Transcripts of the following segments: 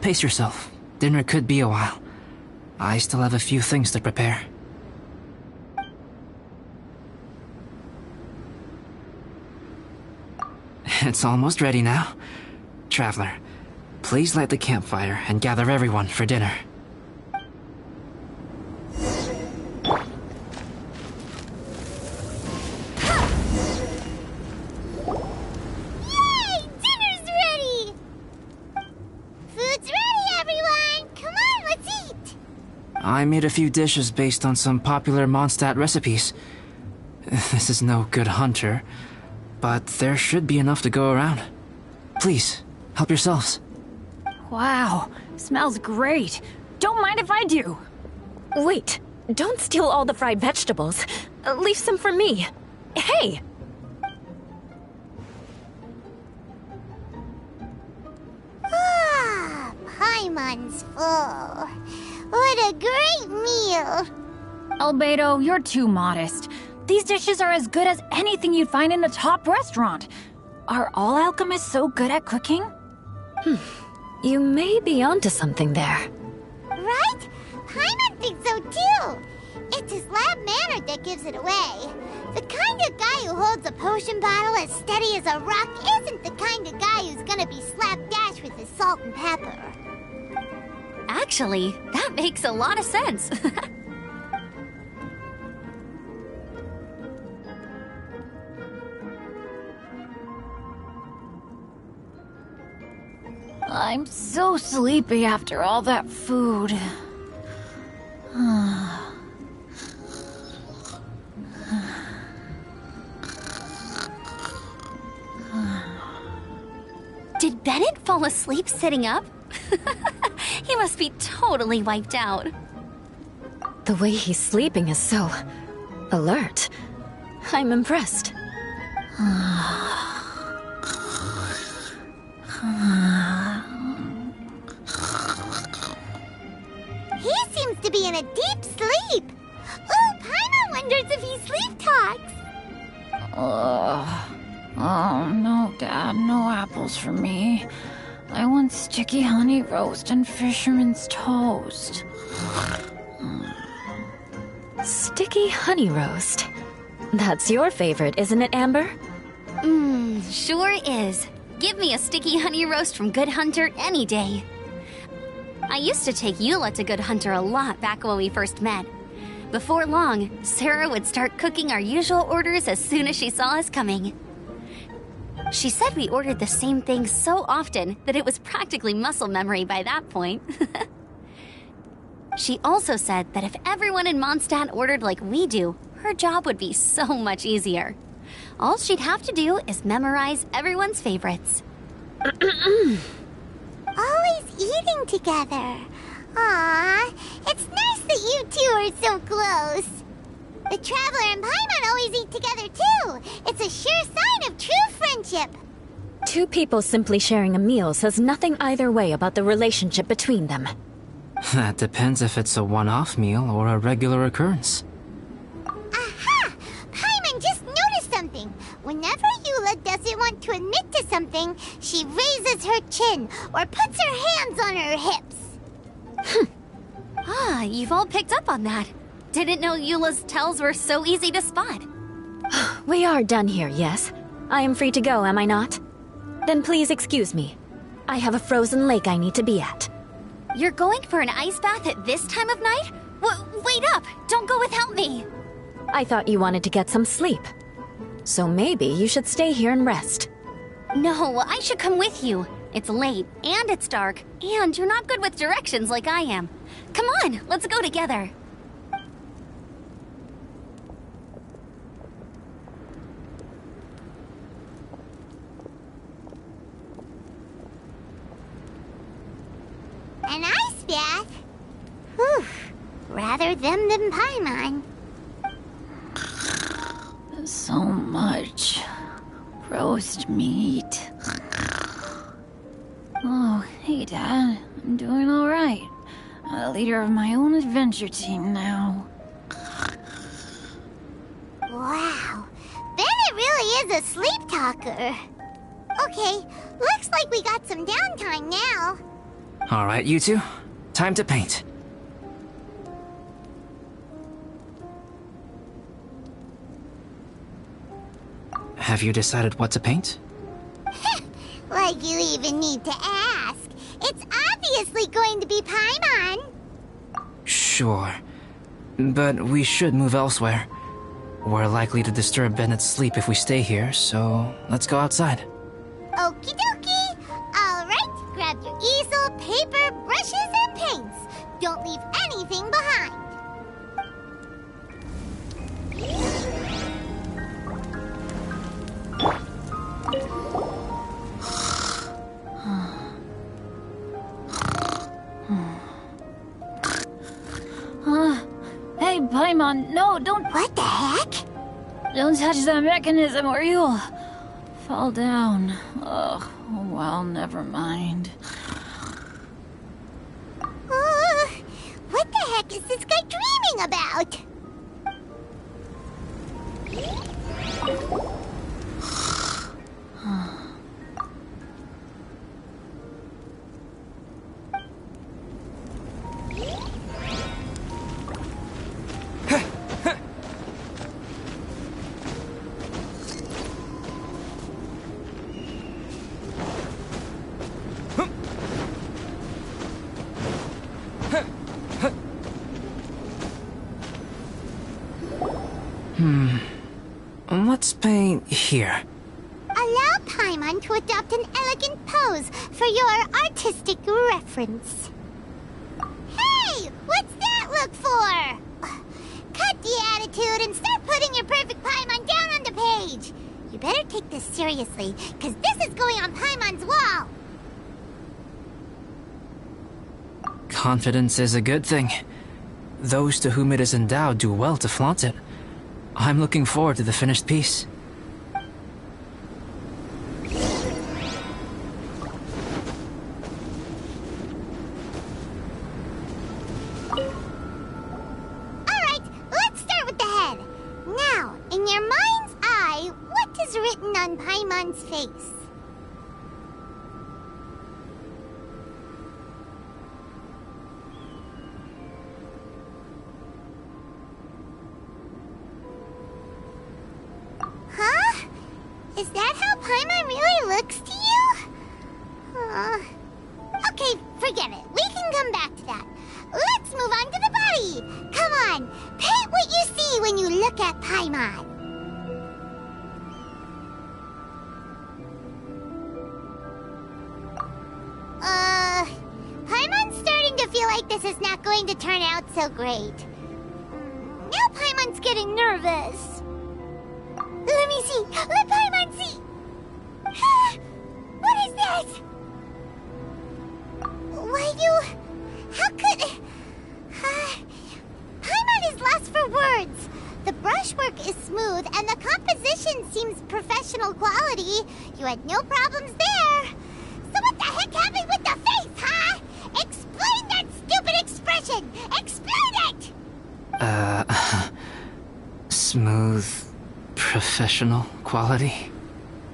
Pace yourself. Dinner could be a while. I still have a few things to prepare. It's almost ready now. Traveler, please light the campfire and gather everyone for dinner. Yay! Dinner's ready! Food's ready, everyone! Come on, let's eat! I made a few dishes based on some popular Mondstadt recipes. This is no good hunter, but there should be enough to go around. Please, help yourselves. Wow, smells great. Don't mind if I do. Wait, don't steal all the fried vegetables. Leave some for me. Hey! Ah, Paimon's full. What a great meal! Albedo, you're too modest. These dishes are as good as anything you'd find in a top restaurant. Are all alchemists so good at cooking? You may be onto something there. Right? Paimon thinks so too! It's his lab manner that gives it away. The kind of guy who holds a potion bottle as steady as a rock isn't the kind of guy who's gonna be slapdash with his salt and pepper. Actually, that makes a lot of sense. I'm so sleepy after all that food. Did Bennett fall asleep sitting up? He must be totally wiped out. The way he's sleeping is so alert. I'm impressed. He seems to be in a deep sleep. Ooh, Paimon wonders if he sleep talks. Oh, no, Dad, no apples for me. I want sticky honey roast and fisherman's toast. Sticky honey roast. That's your favorite, isn't it, Amber? Sure is. Give me a sticky honey roast from Good Hunter any day. I used to take Eula to Good Hunter a lot back when we first met. Before long, Sarah would start cooking our usual orders as soon as she saw us coming. She said we ordered the same thing so often that it was practically muscle memory by that point. She also said that if everyone in Mondstadt ordered like we do, her job would be so much easier. All she'd have to do is memorize everyone's favorites. Always eating together. Aww, it's nice that you two are so close. The Traveler and Paimon always eat together too. It's a sure sign of true friendship. Two people simply sharing a meal says nothing either way about the relationship between them. That depends if it's a one-off meal or a regular occurrence. Aha! Paimon just noticed something. Whenever Eula doesn't want to admit to something, she raises her chin or puts her hands on her hips. Ah, you've all picked up on that. Didn't know Eula's tells were so easy to spot. We are done here, yes? I am free to go, am I not? Then please excuse me. I have a frozen lake I need to be at. You're going for an ice bath at this time of night? Wait up! Don't go without me! I thought you wanted to get some sleep. So maybe you should stay here and rest. No, I should come with you. It's late, and it's dark, and you're not good with directions like I am. Come on, let's go together. An ice bath? Whew. Rather them than Paimon. So much roast meat. Oh, hey, Dad. I'm doing all right. I'm the leader of my own adventure team now. Wow. Bennett really is a sleep talker. Okay, looks like we got some downtime now. Alright, you two. Time to paint. Have you decided what to paint? Like you even need to ask. It's obviously going to be Paimon. Sure. But we should move elsewhere. We're likely to disturb Bennett's sleep if we stay here, so let's go outside. Okie dokie. Alright, grab your easel, paper, brushes, and paints. Don't leave anything behind. Hey, Paimon, no, don't... What the heck? Don't touch that mechanism or you'll fall down. Ugh, oh well, never mind. What the heck is this guy dreaming about? Let's paint here. Allow Paimon to adopt an elegant pose for your artistic reference. Hey! What's that look for? Cut the attitude and start putting your perfect Paimon down on the page. You better take this seriously, because this is going on Paimon's wall. Confidence is a good thing. Those to whom it is endowed do well to flaunt it. I'm looking forward to the finished piece. Alright, let's start with the head. Now, in your mind's eye, what is written on Paimon's face? Huh? Is that how Paimon really looks to you? Okay, forget it. We can come back to that. Let's move on to the body. Come on, paint what you see when you look at Paimon. Paimon's starting to feel like this is not going to turn out so great. Now Paimon's getting nervous. Let me see. Let Paimon see. What is that? Why you... How could... Paimon is lost for words. The brushwork is smooth and the composition seems professional quality. You had no problems there. So what the heck happened with the face, huh? Explain that stupid expression. Explain it. Smooth, professional quality.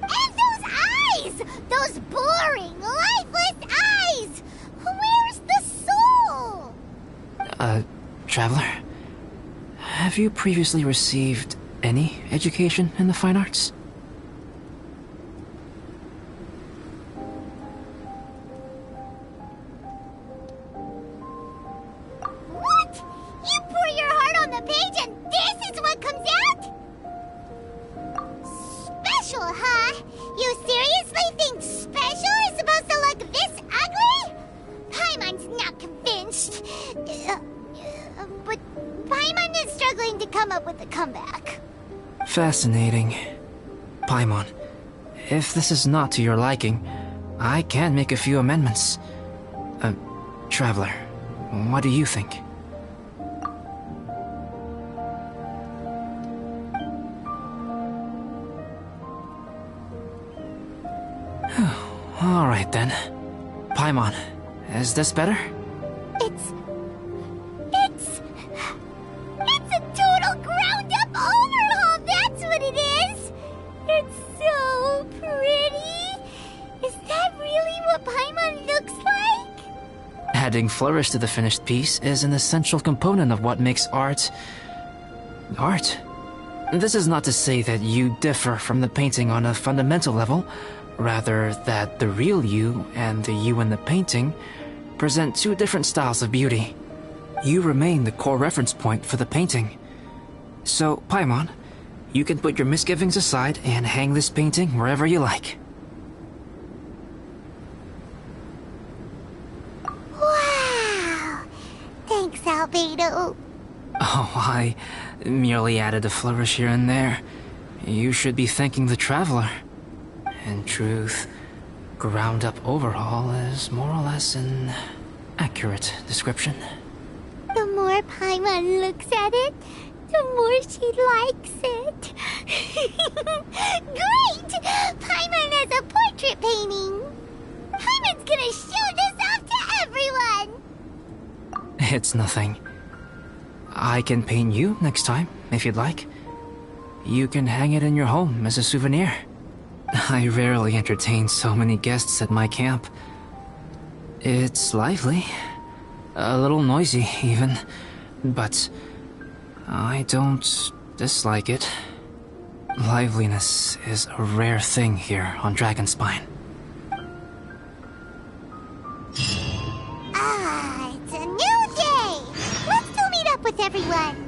And those eyes! Those boring, lifeless eyes! Where's the soul? Traveler? Have you previously received any education in the fine arts? What? You pour your heart on the page and this is what comes out? Special, huh? You seriously think special is supposed to look this ugly? Paimon's not convinced. But Paimon is struggling to come up with a comeback. Fascinating. Paimon, if this is not to your liking, I can make a few amendments. Traveler, what do you think? Alright then. Paimon, is this better? It's a total ground-up overhaul, that's what it is! It's so pretty! Is that really what Paimon looks like? Adding flourish to the finished piece is an essential component of what makes art... art. This is not to say that you differ from the painting on a fundamental level, rather that the real you and the you in the painting present two different styles of beauty. You remain the core reference point for the painting. So, Paimon, you can put your misgivings aside and hang this painting wherever you like. Wow! Thanks, Albedo. Oh, I merely added a flourish here and there. You should be thanking the traveler. In truth, ground-up overhaul is more or less an accurate description. The more Paimon looks at it, the more she likes it. Great! Paimon has a portrait painting. Paimon's gonna show this off to everyone. It's nothing. I can paint you next time, if you'd like. You can hang it in your home as a souvenir. I rarely entertain so many guests at my camp. It's lively. A little noisy, even. But I don't dislike it. Liveliness is a rare thing here on Dragonspine. Ah, it's a new day! Let's go meet up with everyone.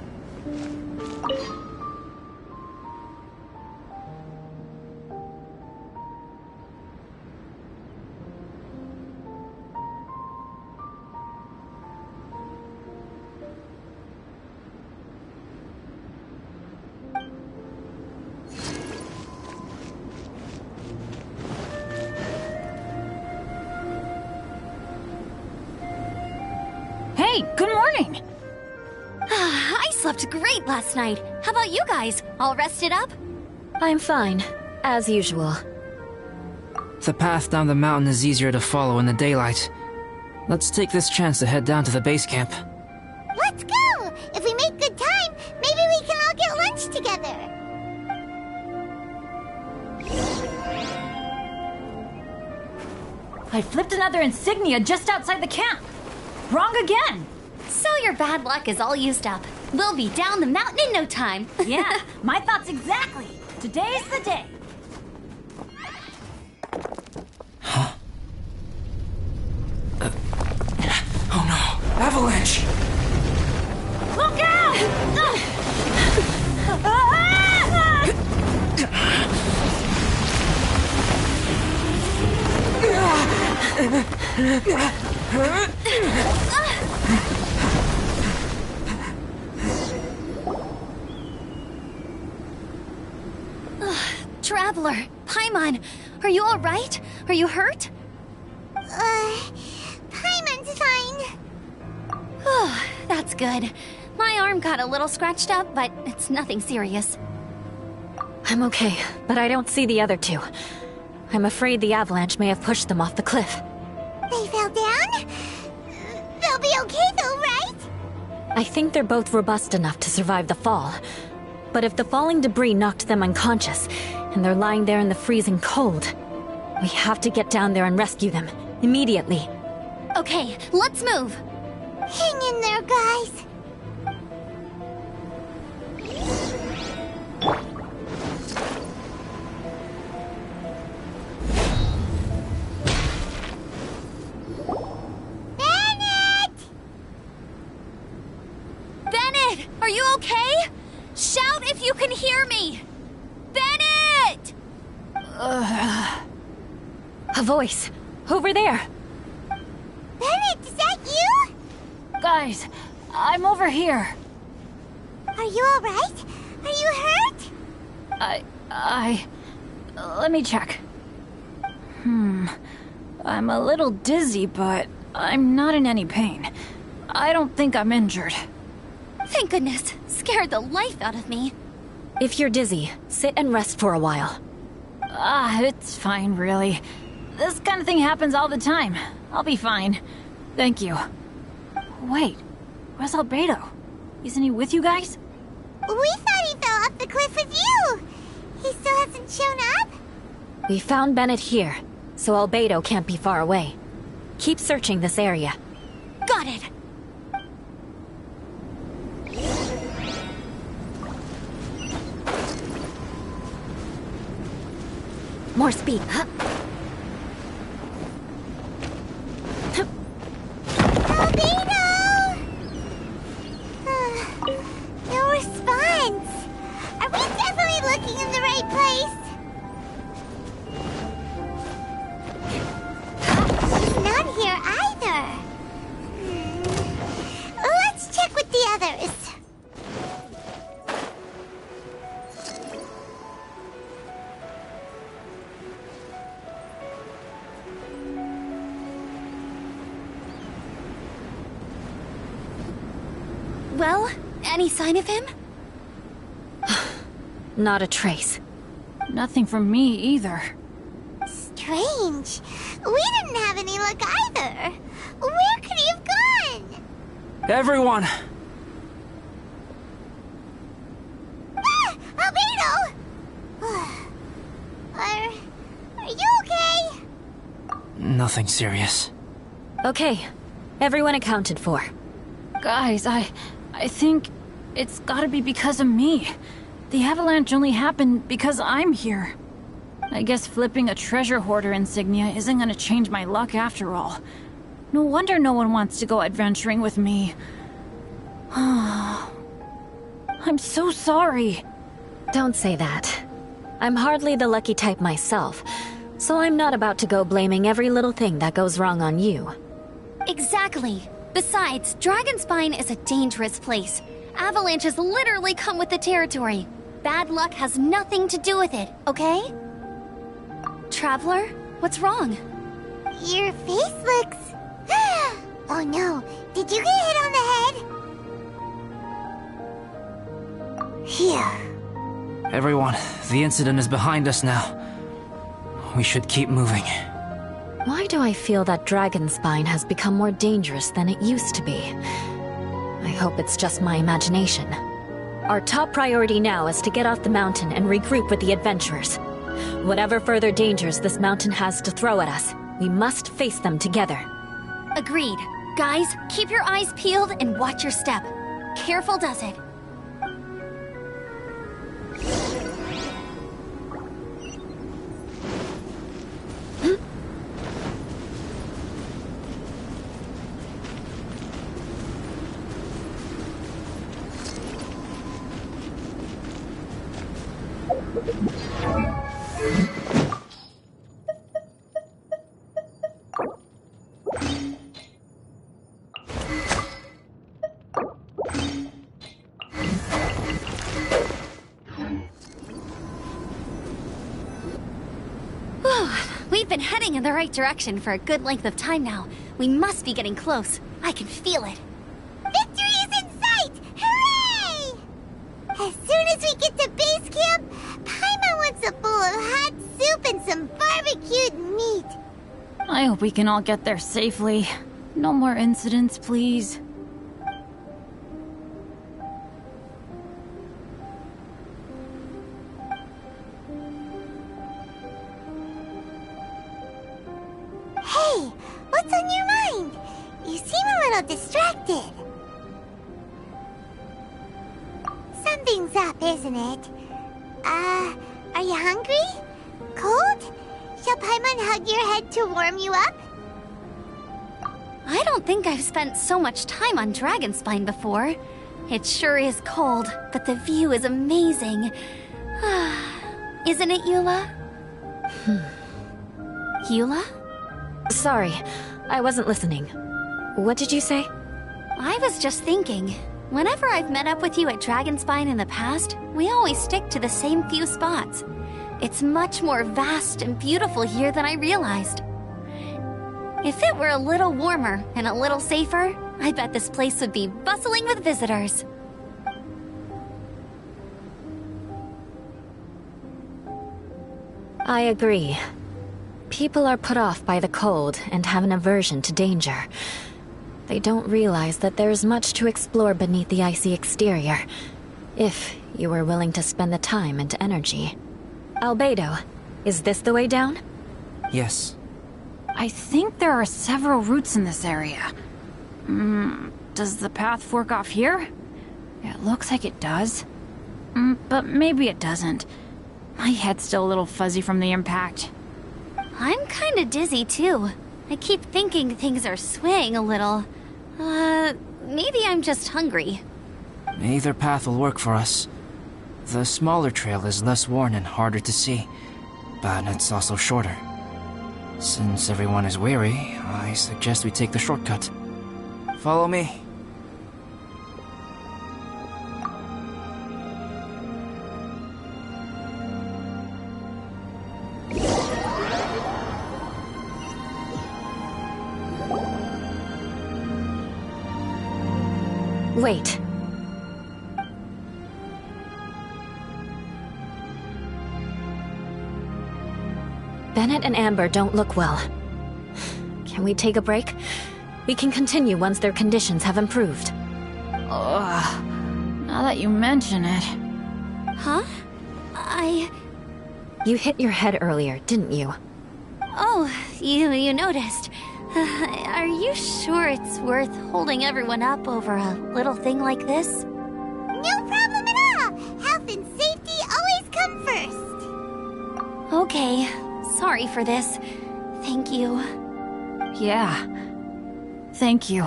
Hey, good morning! I slept great last night. How about you guys? All rested up? I'm fine, as usual. The path down the mountain is easier to follow in the daylight. Let's take this chance to head down to the base camp. Let's go! If we make good time, maybe we can all get lunch together. I flipped another insignia just outside the camp. Wrong again! So your bad luck is all used up. We'll be down the mountain in no time. Yeah, my thoughts exactly. Today's the day. Oh no! Avalanche! Look out! Traveler, Paimon, are you all right? Are you hurt? Paimon's fine. Oh, that's good. My arm got a little scratched up, but it's nothing serious. I'm okay, but I don't see the other two. I'm afraid the avalanche may have pushed them off the cliff. They fell down? They'll be okay though, right? I think they're both robust enough to survive the fall. But if the falling debris knocked them unconscious, and they're lying there in the freezing cold, we have to get down there and rescue them, immediately. Okay, let's move. Hang in there, guys. Bennett! Bennett, are you okay? Shout if you can hear me! Bennett! A voice! Over there! Bennett, is that you? Guys, I'm over here. Are you alright? Are you hurt? Let me check. I'm a little dizzy, but I'm not in any pain. I don't think I'm injured. Thank goodness. Scared the life out of me. If you're dizzy, sit and rest for a while. It's fine, really. This kind of thing happens all the time. I'll be fine. Thank you. Wait, where's Albedo? Isn't he with you guys? We thought he fell off the cliff with you. He still hasn't shown up? We found Bennett here, so Albedo can't be far away. Keep searching this area. Spotted! More speed. Albedo! No response. Are we definitely looking in the right place? She's not here either. Let's check with the others. Well, any sign of him? Not a trace. Nothing from me either. Strange. We didn't have any luck either. Where could he have gone? Everyone! Ah! Albedo! Are you okay? Nothing serious. Okay, everyone accounted for. Guys, I think it's gotta be because of me. The avalanche only happened because I'm here. I guess flipping a treasure hoarder insignia isn't gonna change my luck after all. No wonder no one wants to go adventuring with me. I'm so sorry. Don't say that. I'm hardly the lucky type myself, so I'm not about to go blaming every little thing that goes wrong on you. Exactly. Besides, Dragonspine is a dangerous place. Avalanches literally come with the territory. Bad luck has nothing to do with it, okay? Traveler, what's wrong? Your face looks... Oh no, did you get hit on the head? Phew. Everyone, the incident is behind us now. We should keep moving. Why do I feel that Dragonspine has become more dangerous than it used to be? I hope it's just my imagination. Our top priority now is to get off the mountain and regroup with the adventurers. Whatever further dangers this mountain has to throw at us, we must face them together. Agreed. Guys, keep your eyes peeled and watch your step. Careful does it. We've been heading in the right direction for a good length of time now. We must be getting close. I can feel it. Victory is in sight! Hooray! As soon as we get to base camp, Paimon wants a bowl of hot soup and some barbecued meat. I hope we can all get there safely. No more incidents, please. Hey, what's on your mind? You seem a little distracted. Something's up, isn't it? Are you hungry? Cold? Shall Paimon hug your head to warm you up? I don't think I've spent so much time on Dragonspine before. It sure is cold, but the view is amazing. Isn't it, Eula? Eula? Sorry, I wasn't listening. What did you say? I was just thinking. Whenever I've met up with you at Dragonspine in the past, we always stick to the same few spots. It's much more vast and beautiful here than I realized. If it were a little warmer and a little safer, I bet this place would be bustling with visitors. I agree. People are put off by the cold and have an aversion to danger. They don't realize that there is much to explore beneath the icy exterior, if you were willing to spend the time and energy. Albedo, is this the way down? Yes. I think there are several routes in this area. Does the path fork off here? It looks like it does. But maybe it doesn't. My head's still a little fuzzy from the impact. I'm kinda dizzy too. I keep thinking things are swaying a little. Maybe I'm just hungry. Either path will work for us. The smaller trail is less worn and harder to see, but it's also shorter. Since everyone is weary, I suggest we take the shortcut. Follow me. Wait. Bennett and Amber don't look well. Can we take a break? We can continue once their conditions have improved. Ugh. Now that you mention it. Huh? You hit your head earlier, didn't you? Oh, you noticed. Are you sure it's worth holding everyone up over a little thing like this? No problem at all! Health and safety always come first! Okay, sorry for this. Thank you. Yeah. Thank you.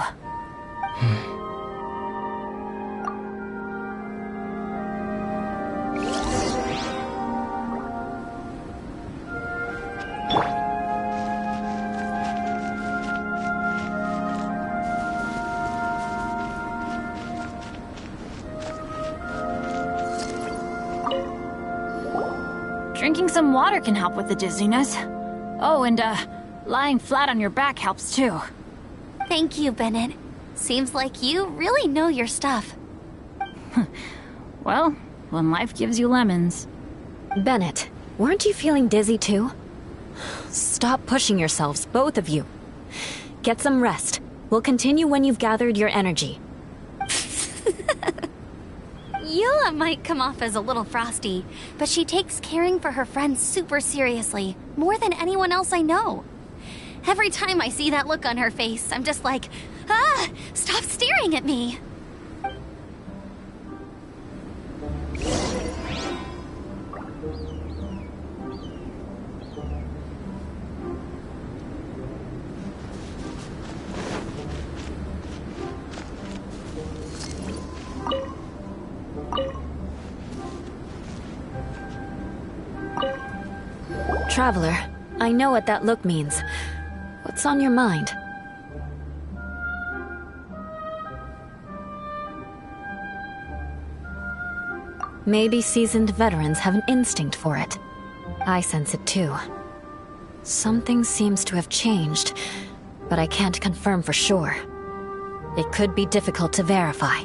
Drinking some water can help with the dizziness. Oh, and lying flat on your back helps too. Thank you, Bennett. Seems like you really know your stuff. Well, when life gives you lemons. Bennett, weren't you feeling dizzy too? Stop pushing yourselves, both of you. Get some rest. We'll continue when you've gathered your energy. Eula might come off as a little frosty, but she takes caring for her friends super seriously, more than anyone else I know. Every time I see that look on her face, I'm just like, ah, stop staring at me. Traveler, I know what that look means. What's on your mind? Maybe seasoned veterans have an instinct for it. I sense it too. Something seems to have changed, but I can't confirm for sure. It could be difficult to verify.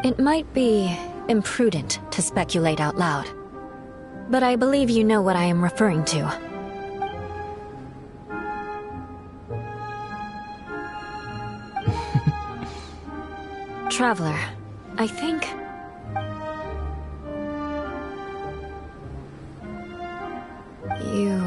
It might be imprudent to speculate out loud, but I believe you know what I am referring to. Traveler, I think... you...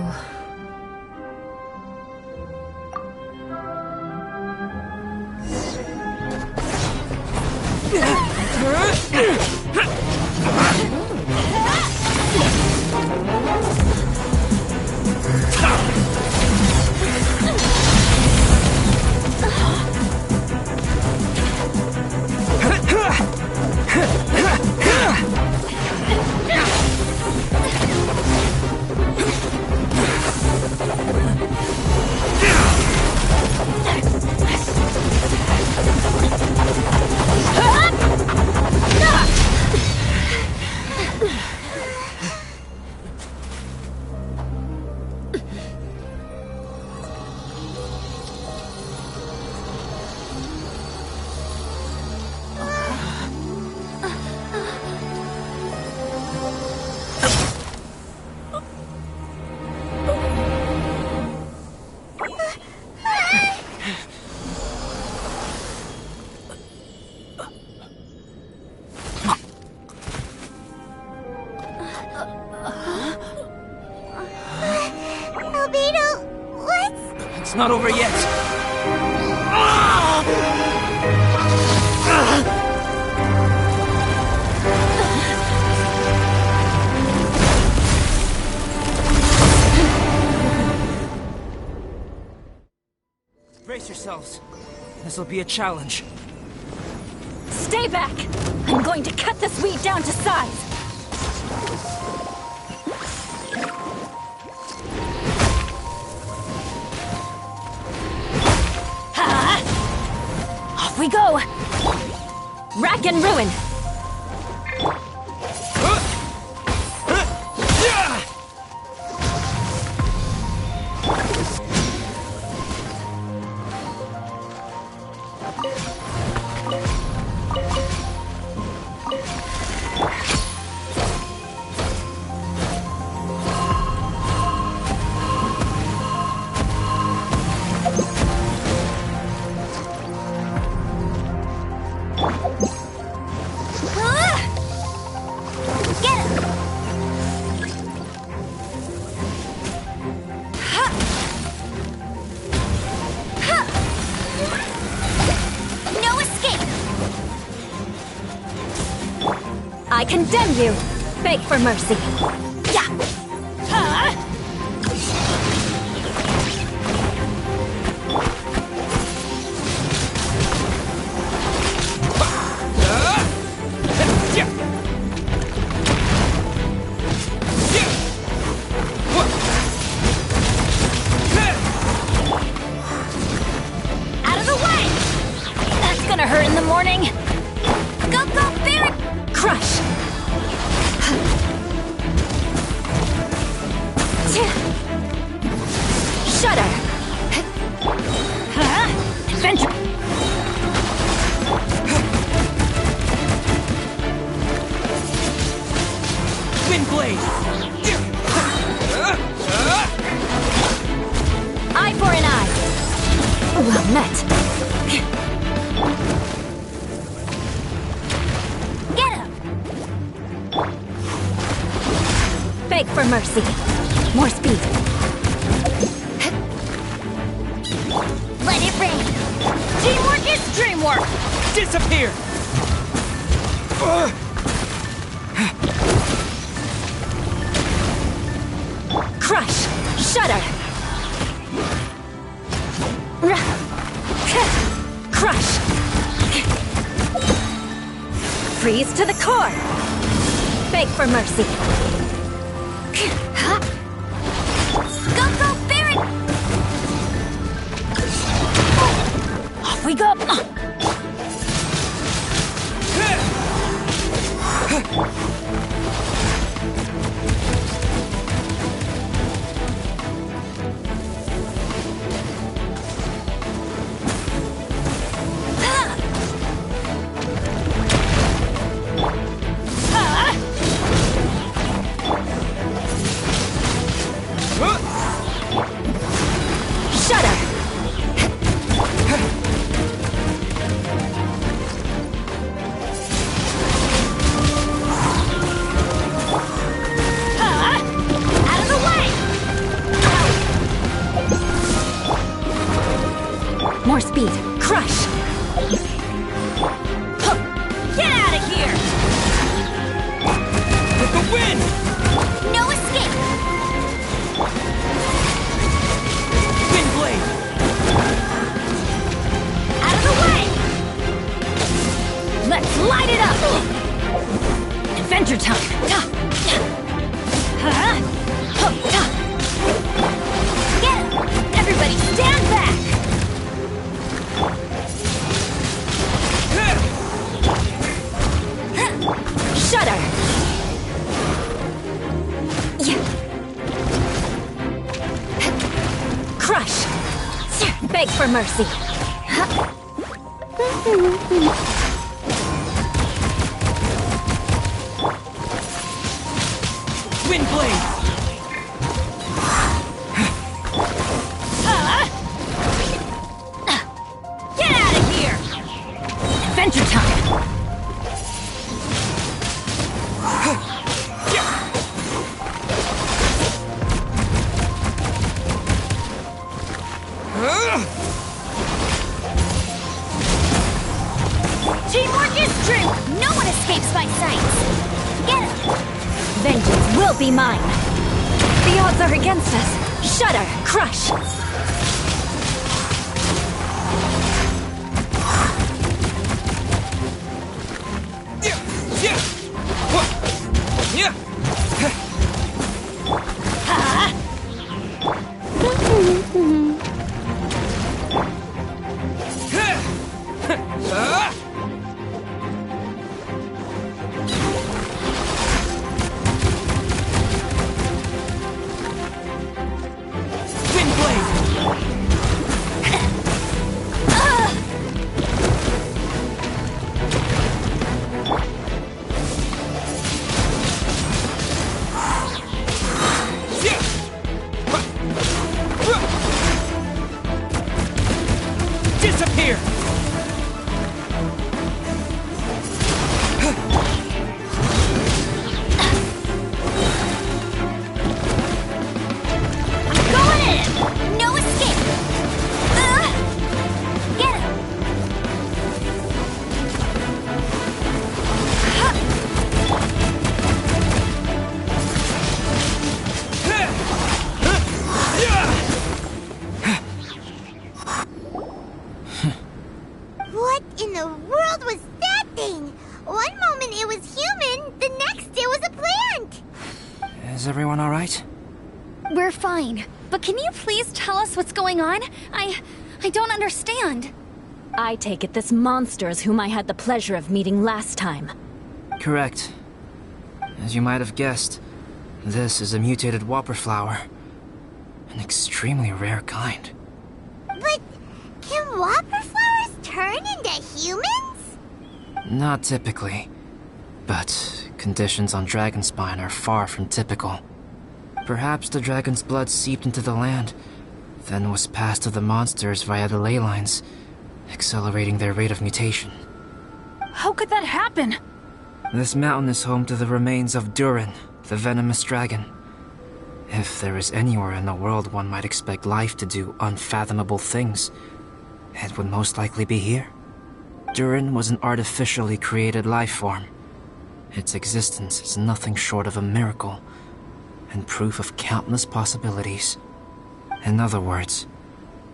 Albedo, It's not over yet. Brace yourselves. This'll be a challenge. Stay back! I'm going to cut this weed down to size! Off we go! Rack and ruin! I condemn you! Beg for mercy! Yeah! Out of the way! That's gonna hurt in the morning. Go, go, Barret! Crush! Shudder! Adventure! Wind blade! Eye for an eye! Well met! Get him! Beg for mercy! More speed! Let it rain! Teamwork is dreamwork! Disappear! Crush! Shudder! Crush! Freeze to the core! Beg for mercy! Go, go, Barret! Off we go! Shudder! Out of the way! More speed! Crush! Get out of here! With the wind! No escape! Wind blade! Out of the way! Let's light it up! Adventure time! Get him! Everybody stand back! Shudder! Yeah. Crush! Beg for mercy! Wind blade! Get out of here! Adventure time! against us. Shudder, crush. Disappear! Going in! No escape! Get him! What in the world was that thing? One moment it was human, the next it was a plant! Is everyone alright? We're fine. But can you please tell us what's going on? I don't understand. I take it this monster is whom I had the pleasure of meeting last time. Correct. As you might have guessed, this is a mutated whopper flower. An extremely rare kind. But can whopper flowers turn into humans? Not typically. But conditions on Dragonspine are far from typical. Perhaps the dragon's blood seeped into the land, then was passed to the monsters via the ley lines, accelerating their rate of mutation. How could that happen? This mountain is home to the remains of Durin, the venomous dragon. If there is anywhere in the world one might expect life to do unfathomable things, it would most likely be here. Durin was an artificially created life form. Its existence is nothing short of a miracle, and proof of countless possibilities. In other words,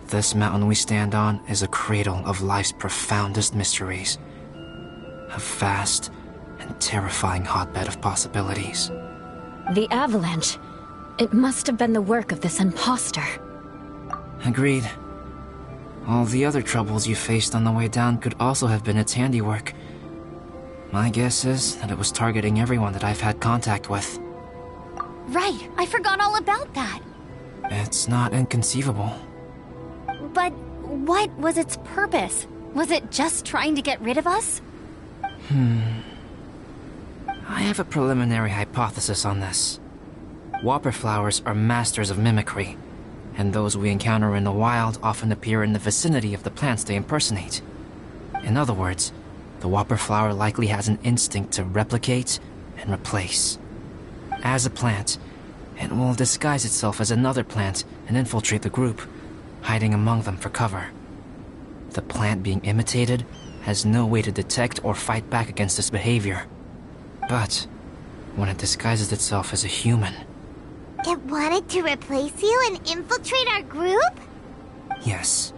this mountain we stand on is a cradle of life's profoundest mysteries. A vast and terrifying hotbed of possibilities. The avalanche. It must have been the work of this imposter. Agreed. All the other troubles you faced on the way down could also have been its handiwork. My guess is that it was targeting everyone that I've had contact with. Right, I forgot all about that. It's not inconceivable. But what was its purpose? Was it just trying to get rid of us? I have a preliminary hypothesis on this. Whopper flowers are masters of mimicry, and those we encounter in the wild often appear in the vicinity of the plants they impersonate. In other words, the whopper flower likely has an instinct to replicate and replace. As a plant, it will disguise itself as another plant and infiltrate the group, hiding among them for cover. The plant being imitated has no way to detect or fight back against this behavior. But when it disguises itself as a human... It wanted to replace you and infiltrate our group? Yes.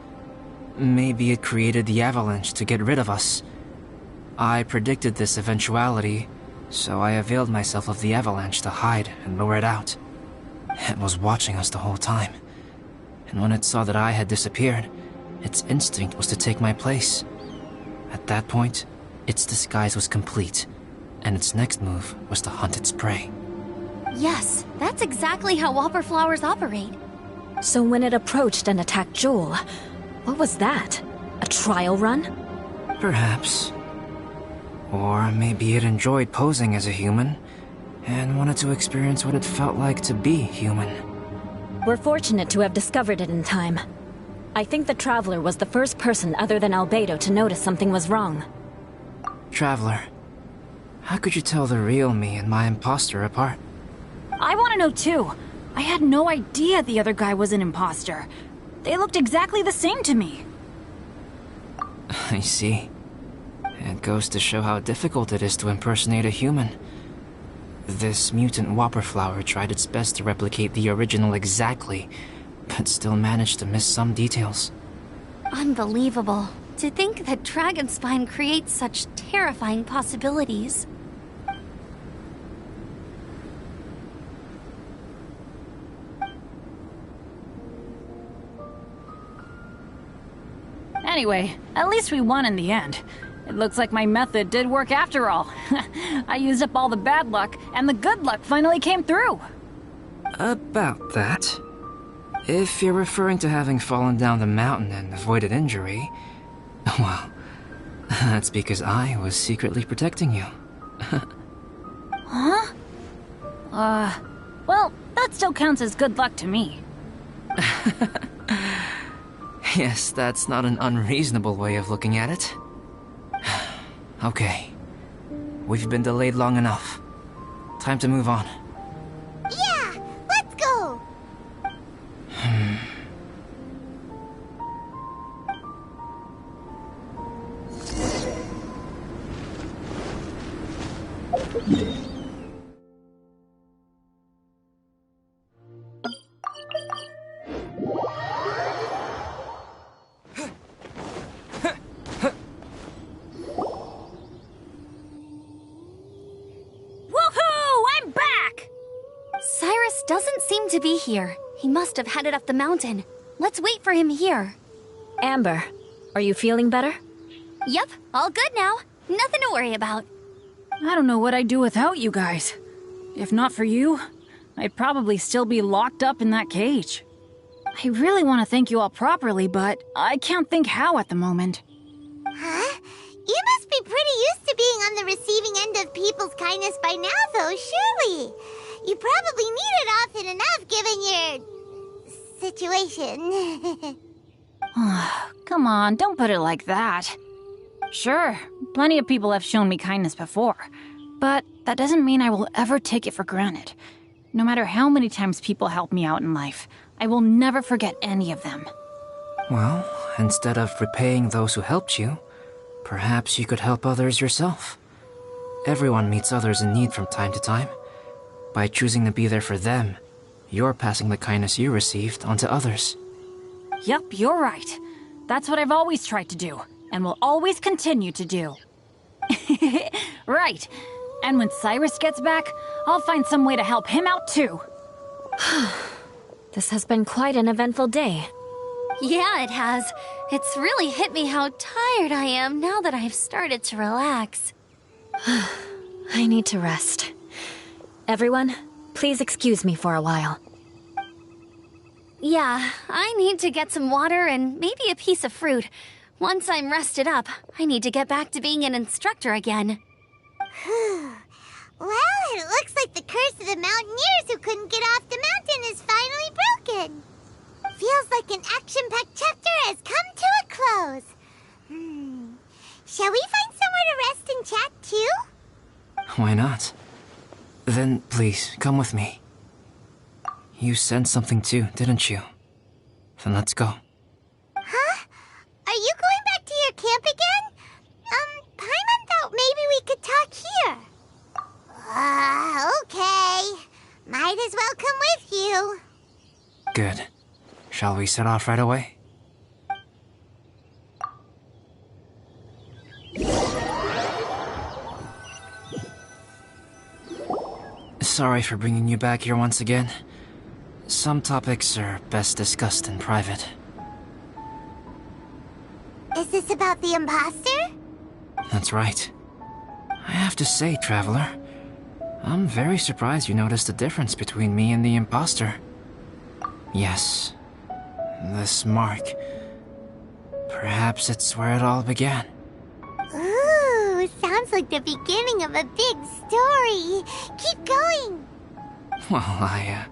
Maybe it created the avalanche to get rid of us. I predicted this eventuality, so I availed myself of the avalanche to hide and lure it out. It was watching us the whole time. And when it saw that I had disappeared, its instinct was to take my place. At that point, its disguise was complete, and its next move was to hunt its prey. Yes, that's exactly how whopper flowers operate. So when it approached and attacked Joel, what was that? A trial run? Perhaps. Or maybe it enjoyed posing as a human, and wanted to experience what it felt like to be human. We're fortunate to have discovered it in time. I think the Traveler was the first person other than Albedo to notice something was wrong. Traveler, how could you tell the real me and my imposter apart? I want to know too. I had no idea the other guy was an imposter. They looked exactly the same to me. I see. It goes to show how difficult it is to impersonate a human. This mutant whopper flower tried its best to replicate the original exactly, but still managed to miss some details. Unbelievable. To think that Dragonspine creates such terrifying possibilities. Anyway, at least we won in the end. It looks like my method did work after all. I used up all the bad luck, and the good luck finally came through. About that. If you're referring to having fallen down the mountain and avoided injury, well, that's because I was secretly protecting you. Huh? Well, that still counts as good luck to me. Yes, that's not an unreasonable way of looking at it. Okay. We've been delayed long enough. Time to move on. Yeah, let's go! Woohoo! I'm back! Cyrus doesn't seem to be here. He must have headed up the mountain. Let's wait for him here. Amber, are you feeling better? Yep, all good now. Nothing to worry about. I don't know what I'd do without you guys. If not for you, I'd probably still be locked up in that cage. I really want to thank you all properly, but I can't think how at the moment. Huh? You must be pretty used to being on the receiving end of people's kindness by now, though, surely. You probably need it often enough, given your... situation. Come on, don't put it like that. Sure, plenty of people have shown me kindness before, but that doesn't mean I will ever take it for granted. No matter how many times people help me out in life, I will never forget any of them. Well, instead of repaying those who helped you, perhaps you could help others yourself. Everyone meets others in need from time to time. By choosing to be there for them, you're passing the kindness you received on to others. Yep, you're right. That's what I've always tried to do, and will always continue to do. Right. And when Cyrus gets back, I'll find some way to help him out too. This has been quite an eventful day. Yeah, it has. It's really hit me how tired I am now that I've started to relax. I need to rest. Everyone, please excuse me for a while. Yeah, I need to get some water and maybe a piece of fruit. Once I'm rested up, I need to get back to being an instructor again. Well, it looks like the curse of the mountaineers who couldn't get off the mountain is finally broken. Feels like an action-packed chapter has come to a close. Shall we find somewhere to rest and chat too? Why not? Then please, come with me. You sensed something too, didn't you? Then let's go. Huh? Are you going back to your camp again? Paimon thought maybe we could talk here. Okay. Might as well come with you. Good. Shall we set off right away? Sorry for bringing you back here once again. Some topics are best discussed in private. Is this about the imposter? That's right. I have to say, Traveler, I'm very surprised you noticed the difference between me and the imposter. Yes, this mark. Perhaps it's where it all began. Ooh, sounds like the beginning of a big story. Keep going. Well, I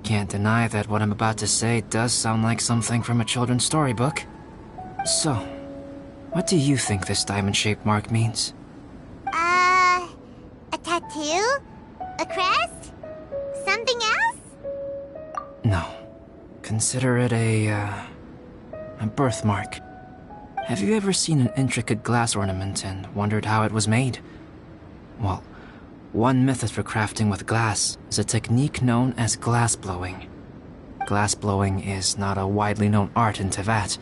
can't deny that what I'm about to say does sound like something from a children's storybook. So, what do you think this diamond-shaped mark means? A tattoo? A crest? Something else? No. Consider it a birthmark. Have you ever seen an intricate glass ornament and wondered how it was made? Well, One method for crafting with glass is a technique known as glass blowing. Glass blowing is not a widely known art in Teyvat.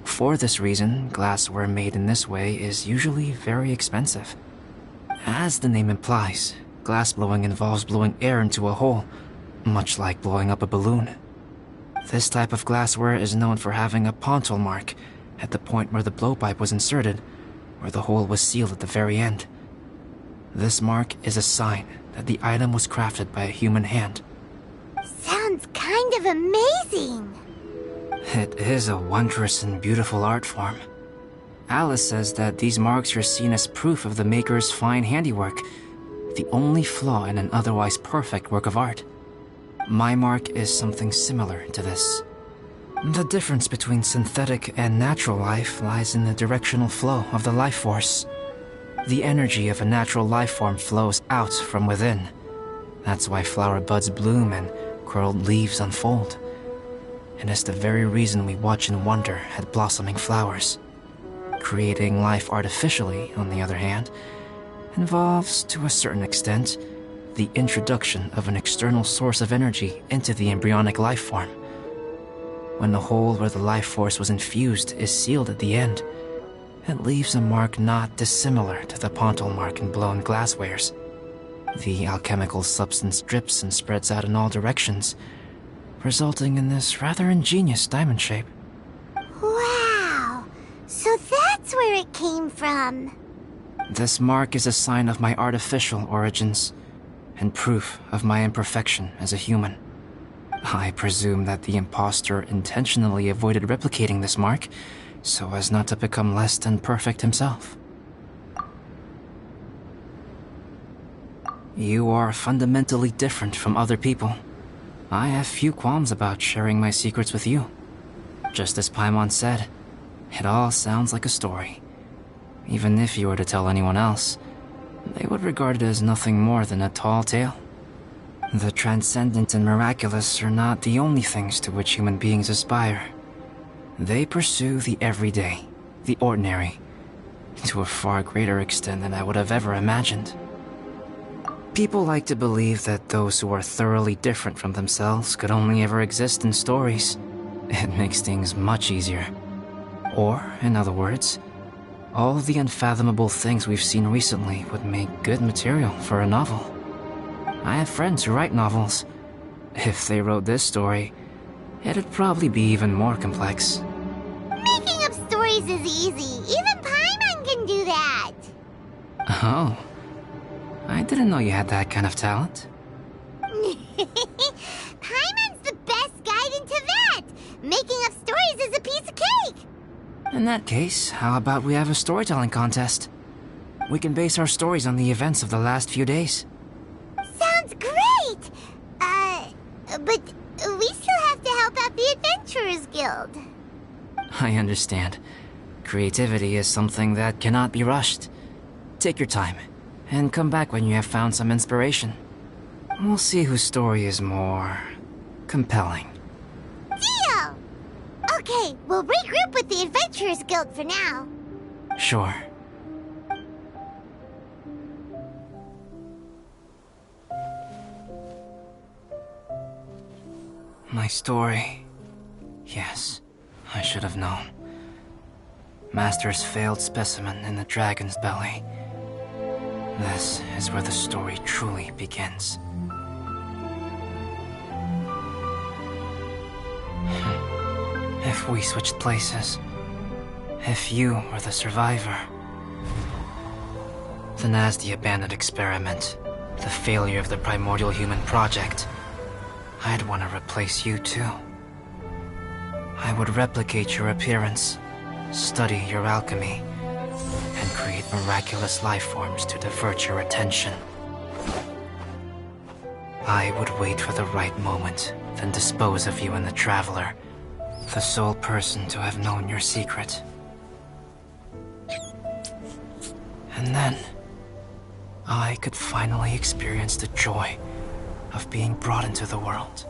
For this reason, glassware made in this way is usually very expensive. As the name implies, glass blowing involves blowing air into a hole, much like blowing up a balloon. This type of glassware is known for having a pontal mark at the point where the blowpipe was inserted, where the hole was sealed at the very end. This mark is a sign that the item was crafted by a human hand. Sounds kind of amazing. It is a wondrous and beautiful art form. Alice says that these marks are seen as proof of the maker's fine handiwork, the only flaw in an otherwise perfect work of art. My mark is something similar to this. The difference between synthetic and natural life lies in the directional flow of the life force. The energy of a natural life form flows out from within. That's why flower buds bloom and curled leaves unfold. It is the very reason we watch and wonder at blossoming flowers. Creating life artificially, on the other hand, involves, to a certain extent, the introduction of an external source of energy into the embryonic life form. When the hole where the life force was infused is sealed at the end, it leaves a mark not dissimilar to the pontal mark in blown glasswares. The alchemical substance drips and spreads out in all directions, resulting in this rather ingenious diamond shape. Wow! So that's where it came from. This mark is a sign of my artificial origins, and proof of my imperfection as a human. I presume that the impostor intentionally avoided replicating this mark, so as not to become less than perfect himself. You are fundamentally different from other people. I have few qualms about sharing my secrets with you. Just as Paimon said, it all sounds like a story. Even if you were to tell anyone else, they would regard it as nothing more than a tall tale. The transcendent and miraculous are not the only things to which human beings aspire. They pursue the everyday, the ordinary, to a far greater extent than I would have ever imagined. People like to believe that those who are thoroughly different from themselves could only ever exist in stories. It makes things much easier. Or, in other words, all the unfathomable things we've seen recently would make good material for a novel. I have friends who write novels. If they wrote this story, it'd probably be even more complex. Making up stories is easy. Even Paimon can do that. Oh. I didn't know you had that kind of talent. Paimon's the best guide in Teyvat. Making up stories is a piece of cake. In that case, how about we have a storytelling contest? We can base our stories on the events of the last few days. Sounds great! But we still have to help out the Adventurers Guild. I understand. Creativity is something that cannot be rushed. Take your time, and come back when you have found some inspiration. We'll see whose story is more compelling. Deal! Okay, we'll regroup with the Adventurers Guild for now. Sure. My story. Yes, I should have known. Master's failed specimen in the dragon's belly. This is where the story truly begins. If we switched places, if you were the survivor, then as the abandoned experiment, the failure of the primordial human project, I'd want to replace you too. I would replicate your appearance, study your alchemy, and create miraculous life forms to divert your attention. I would wait for the right moment, then dispose of you in the Traveler, the sole person to have known your secret. And then, I could finally experience the joy of being brought into the world.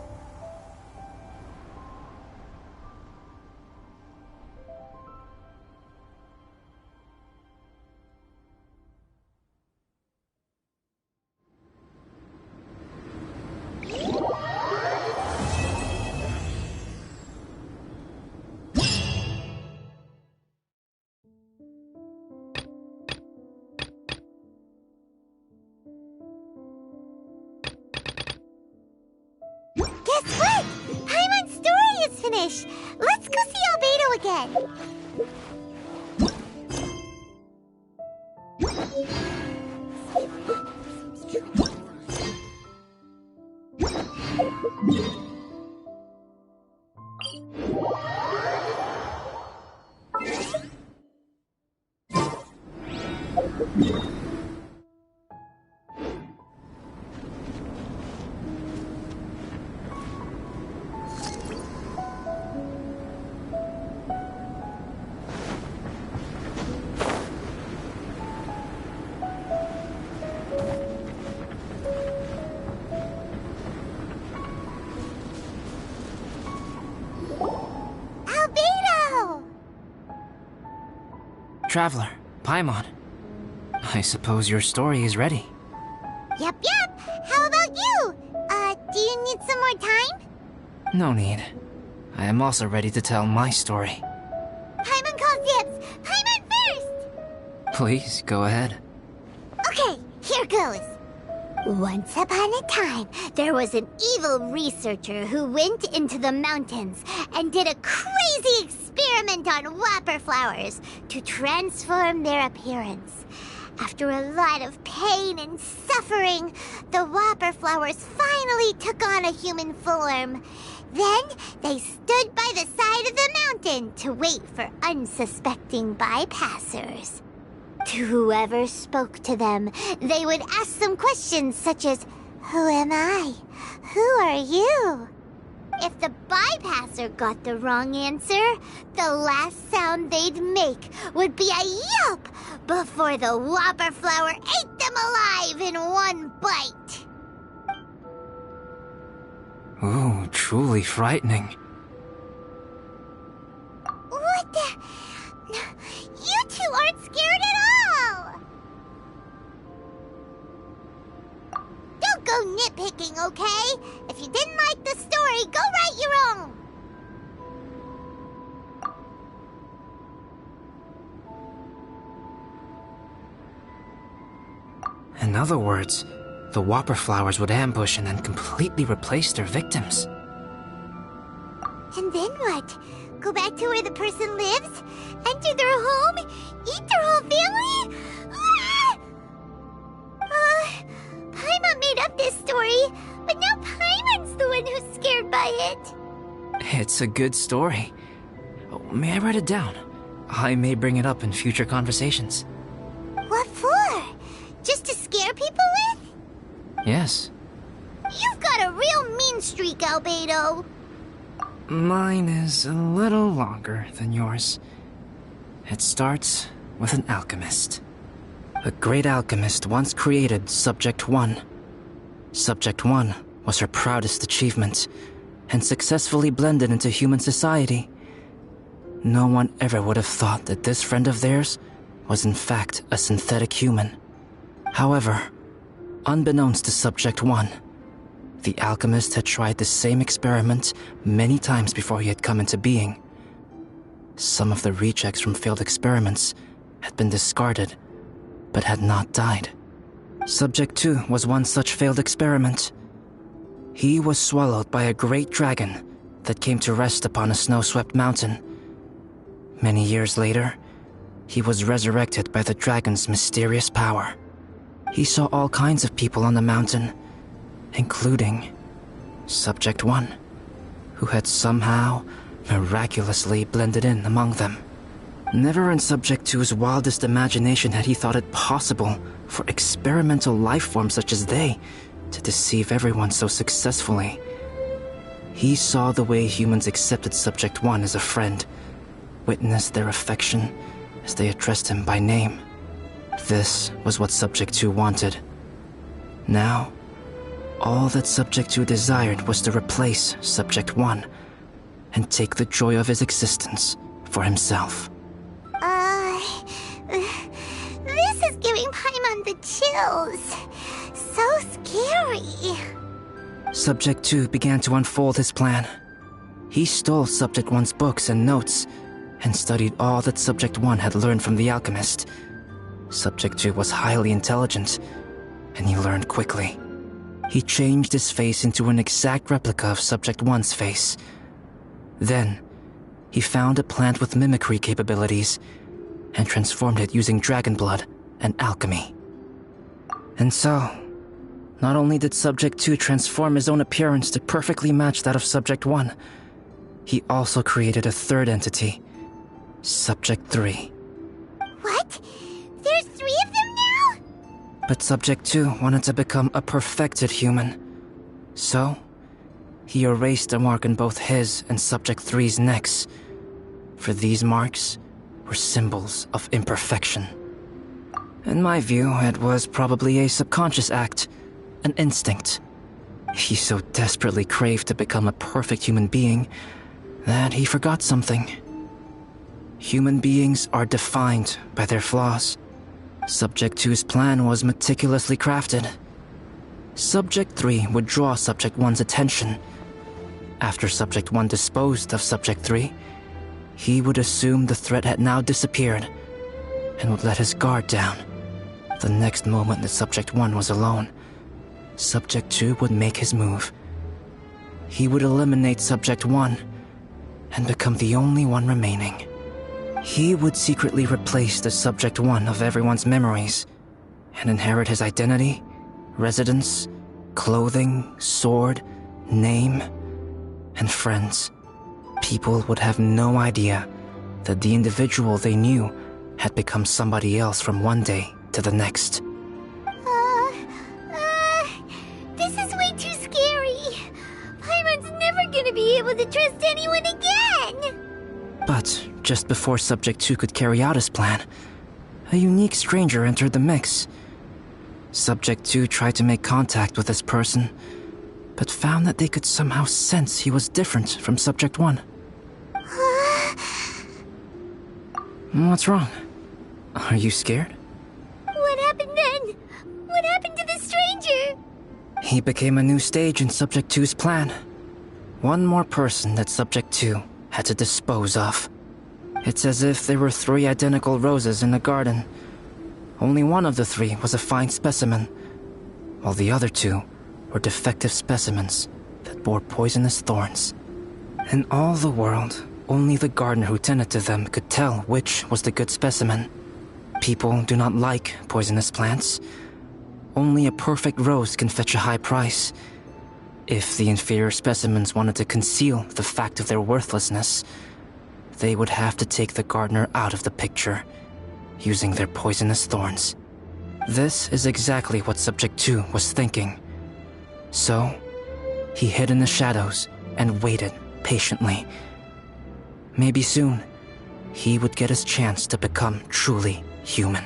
again. Albedo! Traveler, Paimon. I suppose your story is ready. Yep. How about you? Do you need some more time? No need. I am also ready to tell my story. Paimon calls dibs! Paimon first! Please, go ahead. Okay, here goes. Once upon a time, there was an evil researcher who went into the mountains and did a crazy experiment on whopper flowers to transform their appearance. After a lot of pain and suffering, the whopper flowers finally took on a human form. Then they stood by the side of the mountain to wait for unsuspecting bypassers. To whoever spoke to them, they would ask some questions such as, "Who am I? Who are you?" If the bypasser got the wrong answer, the last sound they'd make would be a yelp before the whopper flower ate them alive in one bite. Ooh, truly frightening. What the? You two aren't scared at all! Don't go nitpicking, okay? If you didn't like the story, go write your own! In other words, the whopper flowers would ambush and then completely replace their victims. And then what? Go back to where the person lives? Enter their home? Eat their whole family? Ah! Paimon made up this story, but now Paimon's the one who's scared by it. It's a good story. Oh, may I write it down? I may bring it up in future conversations. What for? Just to scare people with? Yes. You've got a real mean streak, Albedo. Mine is a little longer than yours. It starts with an alchemist. A great alchemist once created Subject 1. Subject 1 was her proudest achievement, and successfully blended into human society. No one ever would have thought that this friend of theirs was in fact a synthetic human. However, unbeknownst to Subject 1, the alchemist had tried the same experiment many times before he had come into being. Some of the rejects from failed experiments had been discarded, but had not died. Subject 2 was one such failed experiment. He was swallowed by a great dragon that came to rest upon a snow-swept mountain. Many years later, he was resurrected by the dragon's mysterious power. He saw all kinds of people on the mountain, including Subject 1, who had somehow miraculously blended in among them. Never in Subject 2's wildest imagination had he thought it possible for experimental life forms such as they to deceive everyone so successfully. He saw the way humans accepted Subject 1 as a friend, witnessed their affection as they addressed him by name. This was what Subject 2 wanted. Now, all that Subject 2 desired was to replace Subject 1 and take the joy of his existence for himself. This is giving Paimon the chills. So scary. Subject 2 began to unfold his plan. He stole Subject 1's books and notes and studied all that Subject 1 had learned from the alchemist. Subject 2 was highly intelligent, and he learned quickly. He changed his face into an exact replica of Subject 1's face. Then, he found a plant with mimicry capabilities and transformed it using dragon blood and alchemy. And so, not only did Subject 2 transform his own appearance to perfectly match that of Subject 1, he also created a third entity, Subject 3. What? There's 3 of them now? But Subject 2 wanted to become a perfected human. So, he erased a mark on both his and Subject 3's necks. For these marks were symbols of imperfection. In my view, it was probably a subconscious act, an instinct. He so desperately craved to become a perfect human being that he forgot something. Human beings are defined by their flaws. Subject 2's plan was meticulously crafted. Subject 3 would draw Subject 1's attention. After Subject 1 disposed of Subject 3, he would assume the threat had now disappeared and would let his guard down. The next moment that Subject 1 was alone, Subject 2 would make his move. He would eliminate Subject 1 and become the only one remaining. He would secretly replace the Subject 1 of everyone's memories and inherit his identity, residence, clothing, sword, name, and friends. People would have no idea that the individual they knew had become somebody else from one day to the next. This is way too scary. Paimon's never gonna be able to trust anyone again. But just before Subject 2 could carry out his plan, a unique stranger entered the mix. Subject 2 tried to make contact with this person, but found that they could somehow sense he was different from Subject 1. What's wrong? Are you scared? What happened then? What happened to the stranger? He became a new stage in Subject 2's plan. One more person that Subject 2 had to dispose of. It's as if there were 3 identical roses in a garden. Only one of the 3 was a fine specimen, while the other 2 were defective specimens that bore poisonous thorns. In all the world, only the gardener who tended to them could tell which was the good specimen. People do not like poisonous plants. Only a perfect rose can fetch a high price. If the inferior specimens wanted to conceal the fact of their worthlessness, they would have to take the gardener out of the picture, using their poisonous thorns. This is exactly what Subject 2 was thinking. So, he hid in the shadows and waited patiently. Maybe soon, he would get his chance to become truly human.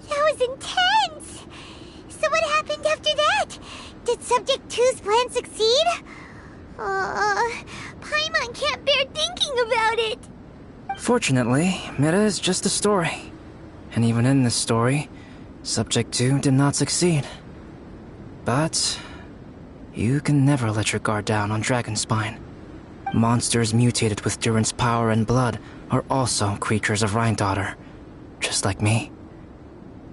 That was intense! So what happened after that? Did Subject 2's plan succeed? Paimon can't bear thinking about it. Fortunately, it is just a story. And even in this story, Subject 2 did not succeed. But you can never let your guard down on Dragonspine. Monsters mutated with Durin's power and blood are also creatures of Rhine-Daughter, just like me.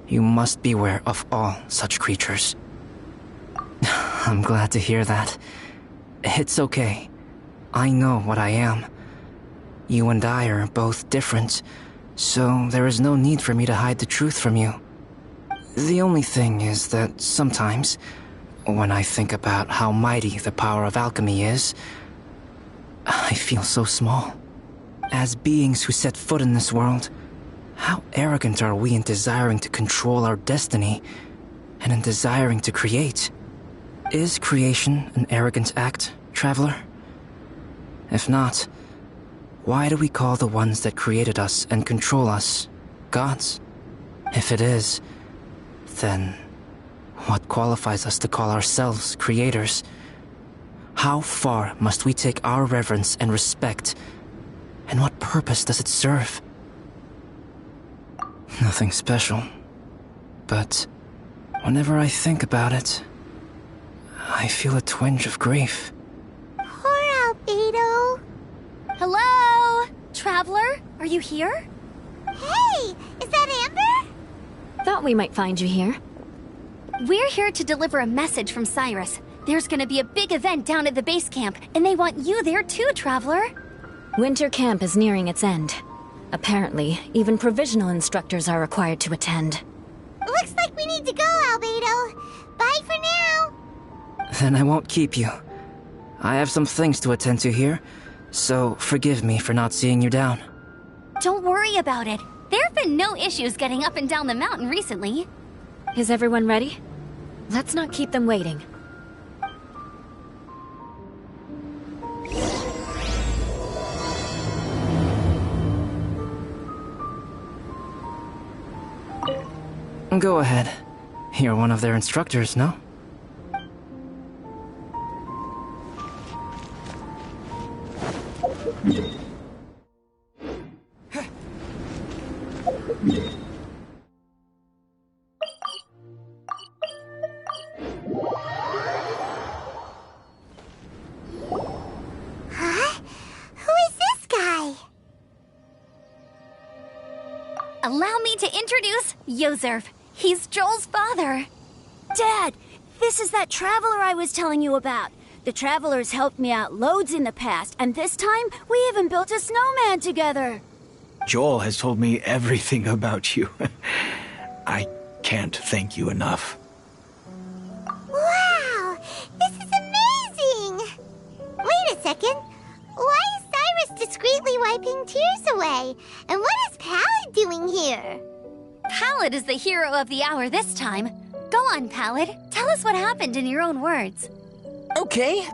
You must beware of all such creatures. I'm glad to hear that. It's okay. I know what I am. You and I are both different, so there is no need for me to hide the truth from you. The only thing is that sometimes, when I think about how mighty the power of alchemy is, I feel so small. As beings who set foot in this world, how arrogant are we in desiring to control our destiny, and in desiring to create? Is creation an arrogant act, traveler? If not, why do we call the ones that created us and control us gods? If it is, then what qualifies us to call ourselves creators? How far must we take our reverence and respect, and what purpose does it serve? Nothing special, but whenever I think about it, I feel a twinge of grief. Poor Albedo. Hello? Traveler, are you here? Hey, is that Amber? thought we might find you here. We're here to deliver a message from Cyrus. There's gonna be a big event down at the base camp, and they want you there too, Traveler. Winter camp is nearing its end. Apparently, even provisional instructors are required to attend. Looks like we need to go, Albedo. Bye for now. Then I won't keep you. I have some things to attend to here, so forgive me for not seeing you down. Don't worry about it. There have been no issues getting up and down the mountain recently. Is everyone ready? Let's not keep them waiting. Go ahead. You're one of their instructors, no? Huh? Who is this guy? Allow me to introduce Yozerv. He's Joel's father. Dad, this is that traveler I was telling you about. The traveler's helped me out loads in the past, and this time we even built a snowman together. Joel has told me everything about you. I can't thank you enough. Wow, this is amazing! Wait a second. Why is Cyrus discreetly wiping tears away? And what is Pallid doing here? Pallid is the hero of the hour this time. Go on, Pallid. Tell us what happened in your own words. Okay.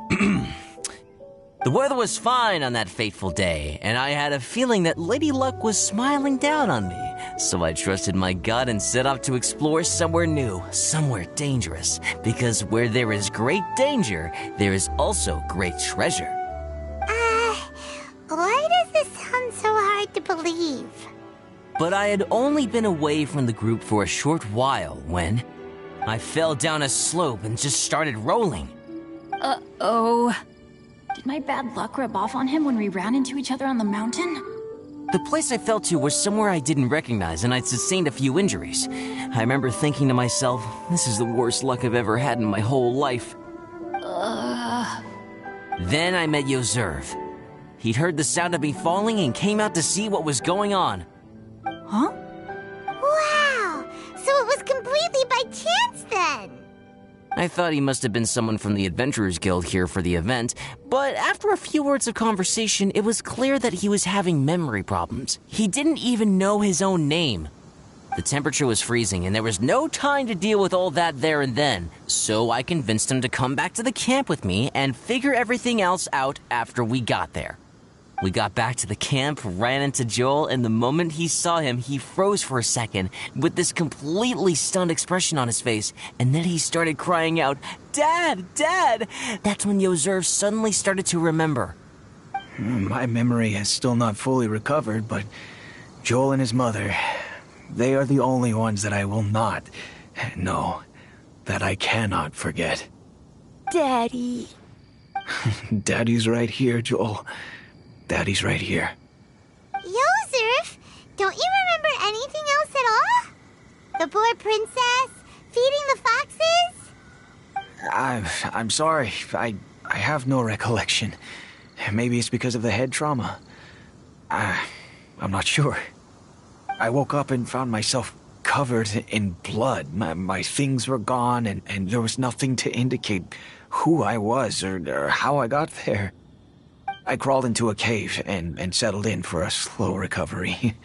The weather was fine on that fateful day, and I had a feeling that Lady Luck was smiling down on me. So I trusted my gut and set off to explore somewhere new, somewhere dangerous. Because where there is great danger, there is also great treasure. Why does this sound so hard to believe? But I had only been away from the group for a short while when I fell down a slope and just started rolling. Uh-oh. Did my bad luck rub off on him when we ran into each other on the mountain? The place I fell to was somewhere I didn't recognize, and I'd sustained a few injuries. I remember thinking to myself, this is the worst luck I've ever had in my whole life. Then I met Yozerv. He'd heard the sound of me falling and came out to see what was going on. Huh? Wow, so it was completely by chance then. I thought he must have been someone from the Adventurers Guild here for the event, but after a few words of conversation, it was clear that he was having memory problems. He didn't even know his own name. The temperature was freezing, and there was no time to deal with all that there and then, so I convinced him to come back to the camp with me and figure everything else out after we got there. We got back to the camp, ran into Joel, and the moment he saw him, he froze for a second with this completely stunned expression on his face, and then he started crying out, "Dad! Dad!" That's when Yozerv suddenly started to remember. My memory has still not fully recovered, but Joel and his mother, they are the only ones that I will not, no, that I cannot forget. Daddy. Daddy's right here, Joel. Daddy's right here. Yozerv, don't you remember anything else at all? The poor princess, feeding the foxes? I'm sorry. I have no recollection. Maybe it's because of the head trauma. I'm not sure. I woke up and found myself covered in blood. My things were gone, and there was nothing to indicate who I was or how I got there. I crawled into a cave and settled in for a slow recovery.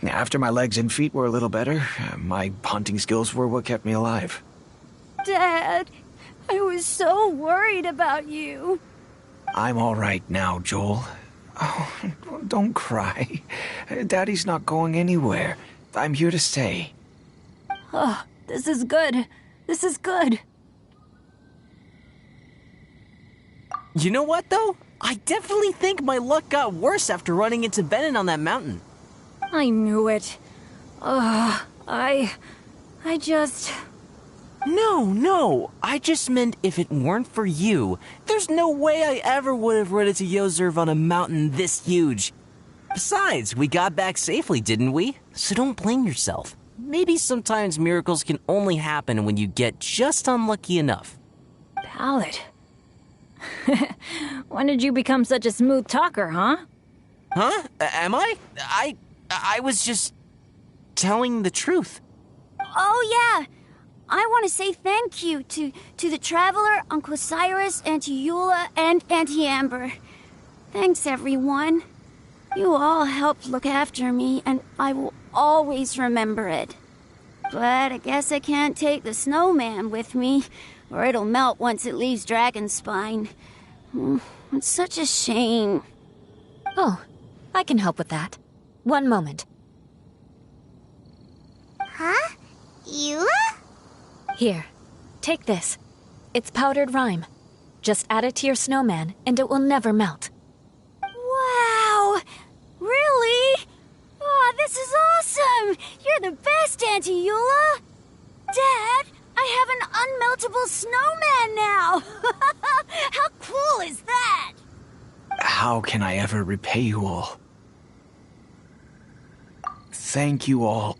After my legs and feet were a little better, my hunting skills were what kept me alive. Dad, I was so worried about you. I'm all right now, Joel. Oh, don't cry. Daddy's not going anywhere. I'm here to stay. Oh, this is good. This is good. You know what, though? I definitely think my luck got worse after running into Benin on that mountain. I knew it. I just... No. I just meant if it weren't for you, there's no way I ever would have run into Yozerv on a mountain this huge. Besides, we got back safely, didn't we? So don't blame yourself. Maybe sometimes miracles can only happen when you get just unlucky enough. Ballad. When did you become such a smooth talker, huh? Huh? Am I? I was just telling the truth. Oh, yeah. I want to say thank you to the Traveler, Uncle Cyrus, Auntie Eula, and Auntie Amber. Thanks, everyone. You all helped look after me, and I will always remember it. But I guess I can't take the snowman with me, or it'll melt once it leaves Dragonspine. It's such a shame. Oh, I can help with that. One moment. Huh? Eula? Here, take this. It's powdered rime. Just add it to your snowman, and it will never melt. Wow! Really? Oh, this is awesome! You're the best, Auntie Eula! Dad, I have an unmeltable snowman now! How cool is that? How can I ever repay you all? Thank you all.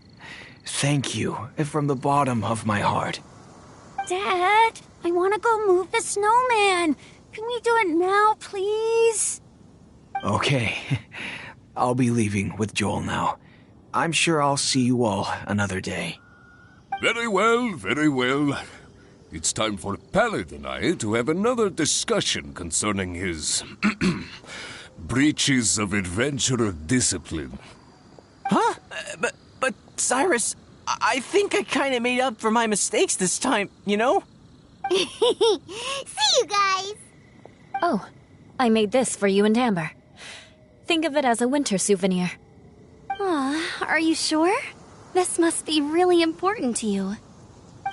Thank you from the bottom of my heart. Dad, I want to go move the snowman. Can we do it now, please? Okay. I'll be leaving with Joel now. I'm sure I'll see you all another day. Very well, very well. It's time for Pallid and I to have another discussion concerning his breaches of adventurer discipline. Huh? But Cyrus, I think I kind of made up for my mistakes this time, you know? See you guys! Oh, I made this for you and Amber. Think of it as a winter souvenir. Aw, are you sure? This must be really important to you.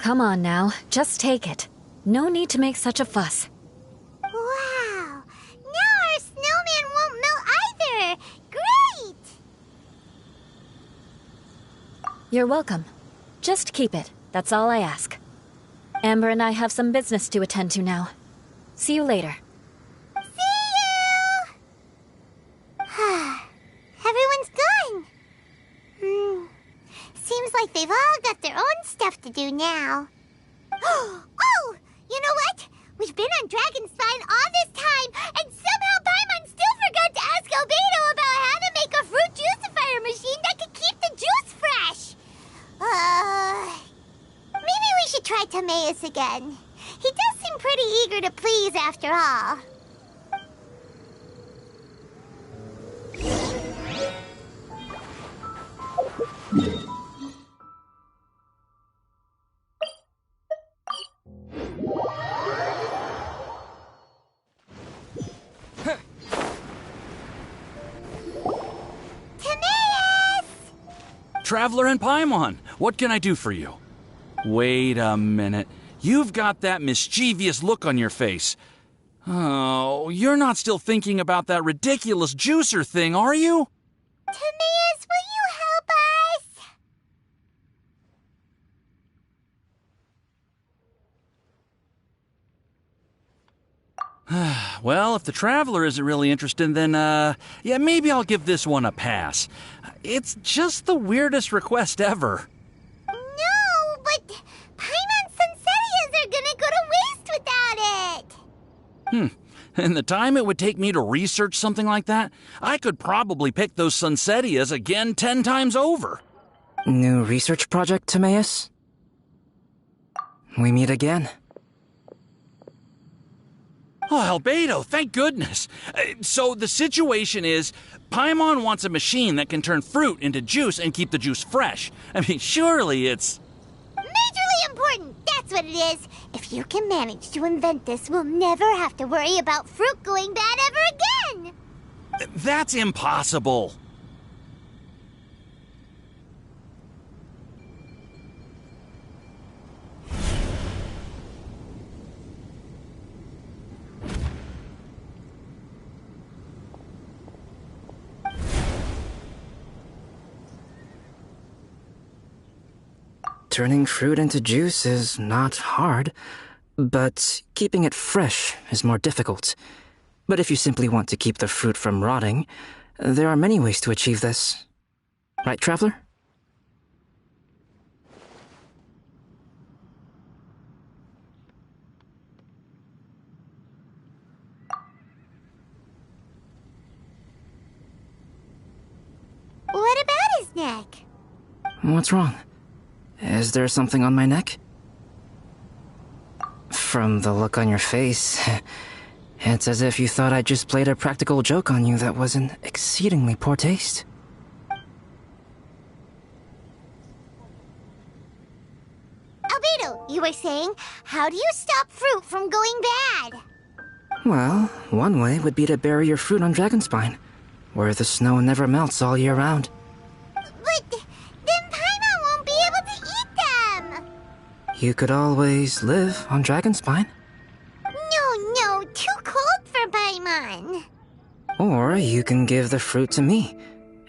Come on now, just take it. No need to make such a fuss. Wow! Now our snowman won't melt either! Great! You're welcome. Just keep it, that's all I ask. Amber and I have some business to attend to now. See you later. See you! Everyone's gone. Seems like they've all got their own stuff to do now. Oh! You know what? We've been on Dragonspine all this time, and somehow Paimon still forgot to ask Albedo about how to make a fruit juicifier machine that could keep the juice fresh. Maybe we should try Timaeus again. He does seem pretty eager to please after all. Traveler and Paimon, what can I do for you? Wait a minute. You've got that mischievous look on your face. Oh, you're not still thinking about that ridiculous juicer thing, are you? Timaeus, will you help us? Well, if the Traveler isn't really interested, then, yeah, maybe I'll give this one a pass. It's just the weirdest request ever. No, but Paimon's Sunsettias are gonna go to waste without it! And the time it would take me to research something like that, I could probably pick those Sunsettias again 10 times over. New research project, Timaeus? We meet again. Oh, Albedo, thank goodness. So the situation is, Paimon wants a machine that can turn fruit into juice and keep the juice fresh. I mean, surely it's... Majorly important, that's what it is. If you can manage to invent this, we'll never have to worry about fruit going bad ever again! That's impossible. Turning fruit into juice is not hard, but keeping it fresh is more difficult. But if you simply want to keep the fruit from rotting, there are many ways to achieve this. Right, Traveler? his neck. What's wrong? Is there something on my neck? From the look on your face, it's as if you thought I just played a practical joke on you that was in exceedingly poor taste. Albedo, you were saying, how do you stop fruit from going bad? Well, one way would be to bury your fruit on Dragonspine, where the snow never melts all year round. But then Paimon won't be able to eat them! You could always live on Dragonspine. No, too cold for Paimon. Or you can give the fruit to me,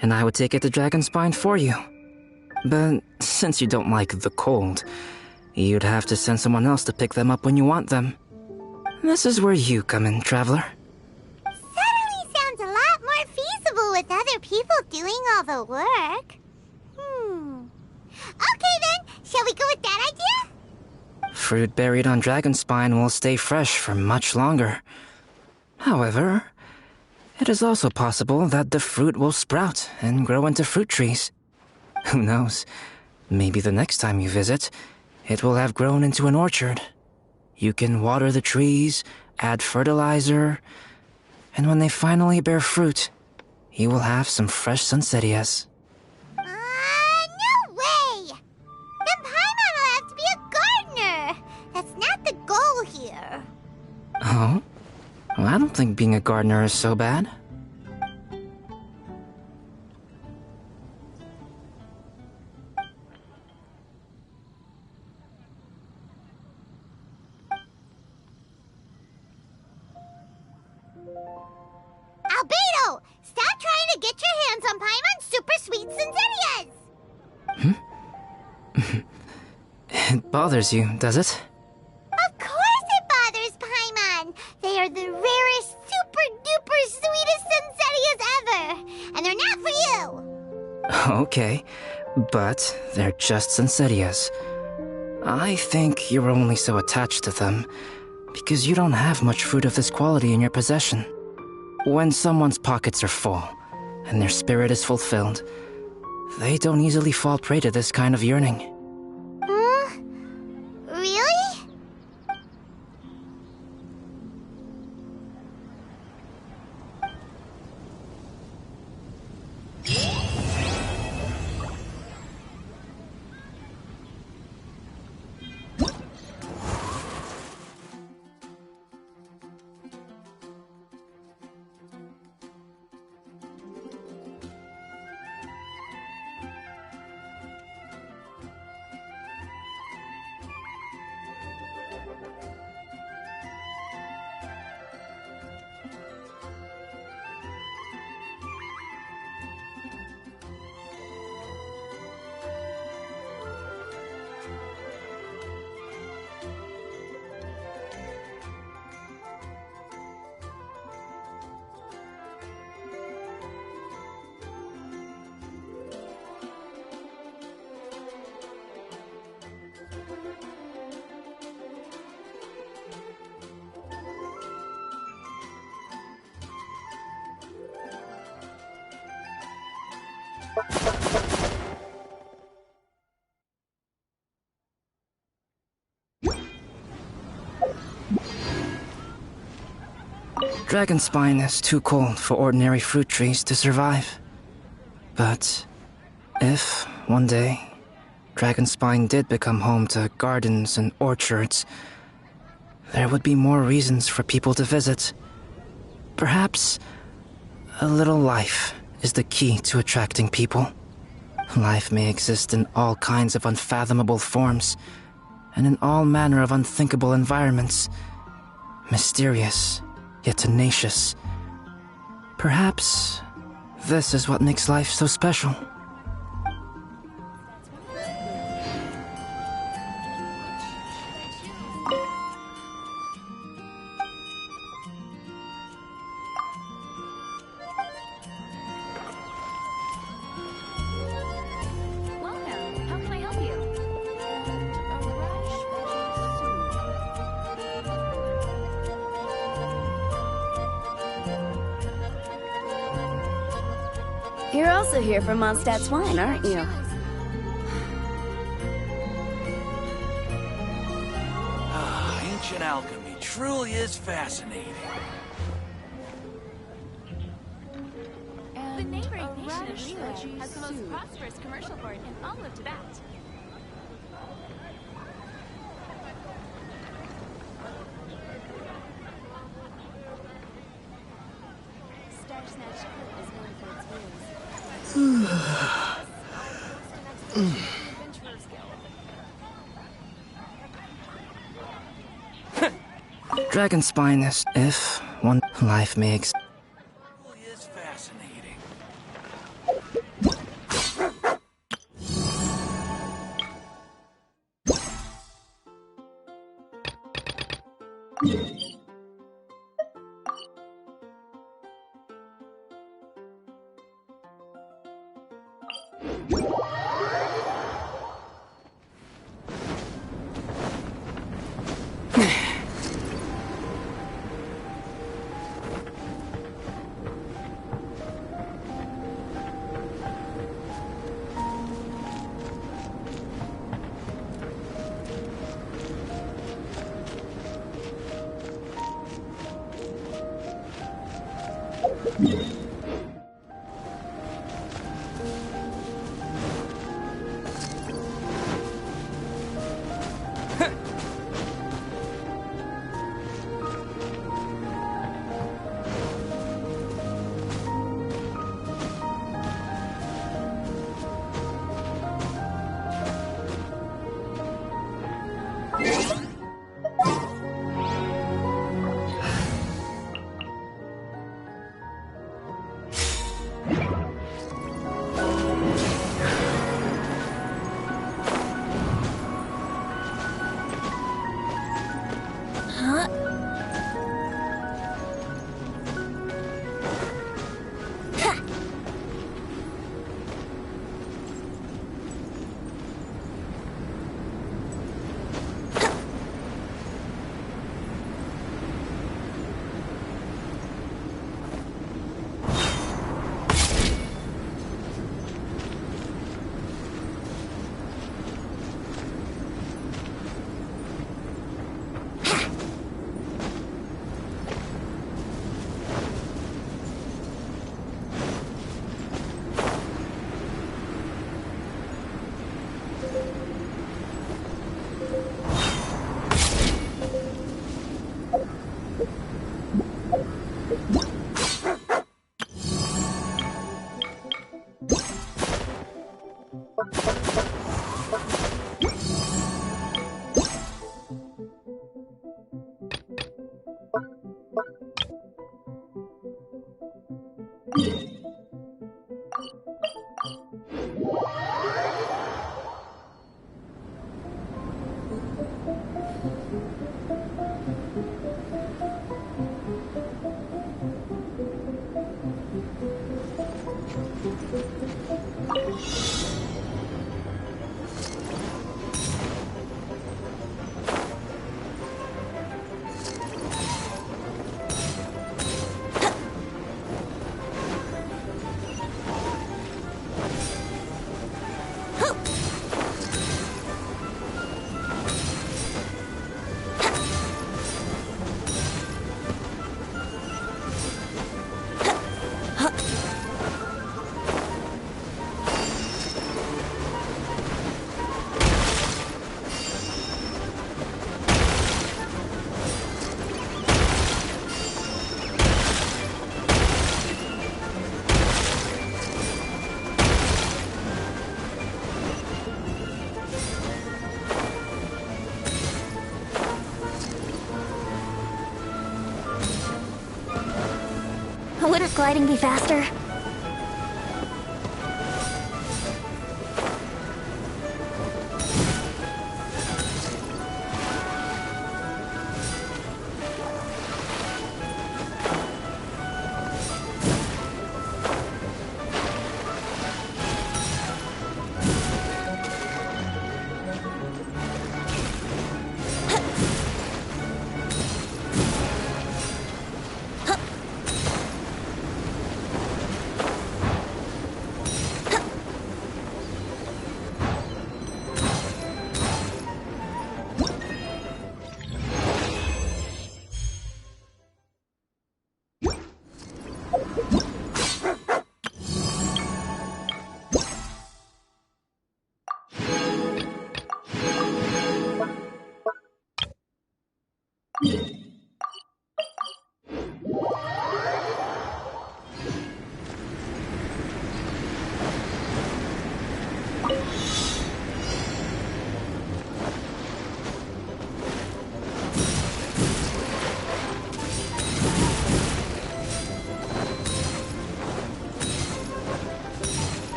and I would take it to Dragonspine for you. But since you don't like the cold, you'd have to send someone else to pick them up when you want them. This is where you come in, Traveler. Suddenly sounds a lot more feasible with other people doing all the work. Okay then, shall we go with that idea? Fruit buried on Dragonspine will stay fresh for much longer. However, it is also possible that the fruit will sprout and grow into fruit trees. Who knows? Maybe the next time you visit, it will have grown into an orchard. You can water the trees, add fertilizer, and when they finally bear fruit, you will have some fresh sunsettias. No way! Then Paimon will have to be a gardener! That's not the goal here. Oh? Well, I don't think being a gardener is so bad. Albedo! Stop trying to get your hands on Paimon's super sweet Sunsettias! It bothers you, does it? Of course it bothers Paimon! They are the rarest, super-duper sweetest Sunsettias ever! And they're not for you! Okay, but they're just Sunsettias. I think you're only so attached to them because you don't have much fruit of this quality in your possession. When someone's pockets are full and their spirit is fulfilled, they don't easily fall prey to this kind of yearning. Really? Dragonspine is too cold for ordinary fruit trees to survive. But if, one day, Dragonspine did become home to gardens and orchards, there would be more reasons for people to visit. Perhaps a little life is the key to attracting people. Life may exist in all kinds of unfathomable forms, and in all manner of unthinkable environments. Mysterious, yet tenacious. Perhaps this is what makes life so special. Welcome. How can I help you? You're also here for Mondstadt's wine, aren't you? Ancient alchemy truly is fascinating. The neighboring nation of Lila has the most prosperous commercial port in all of Tibet. Dragon spine is, if one life may exist. Truly is fascinating. Wouldn't gliding be faster?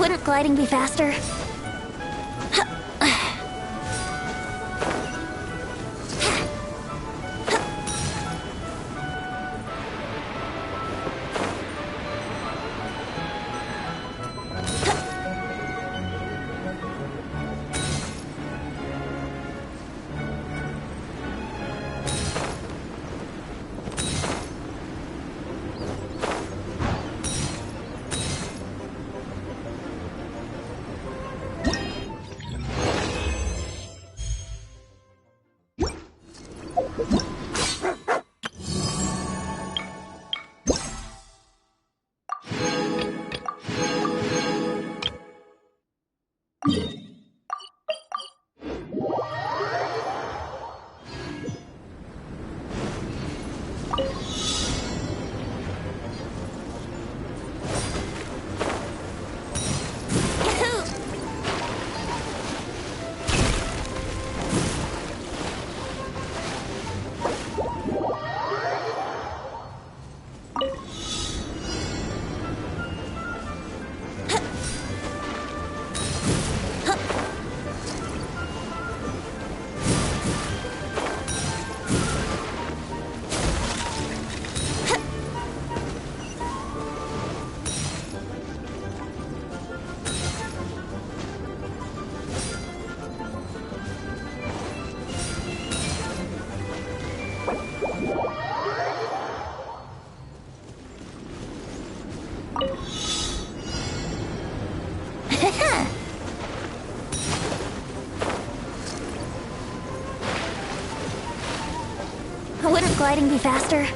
Wouldn't gliding be faster? Wouldn't gliding be faster?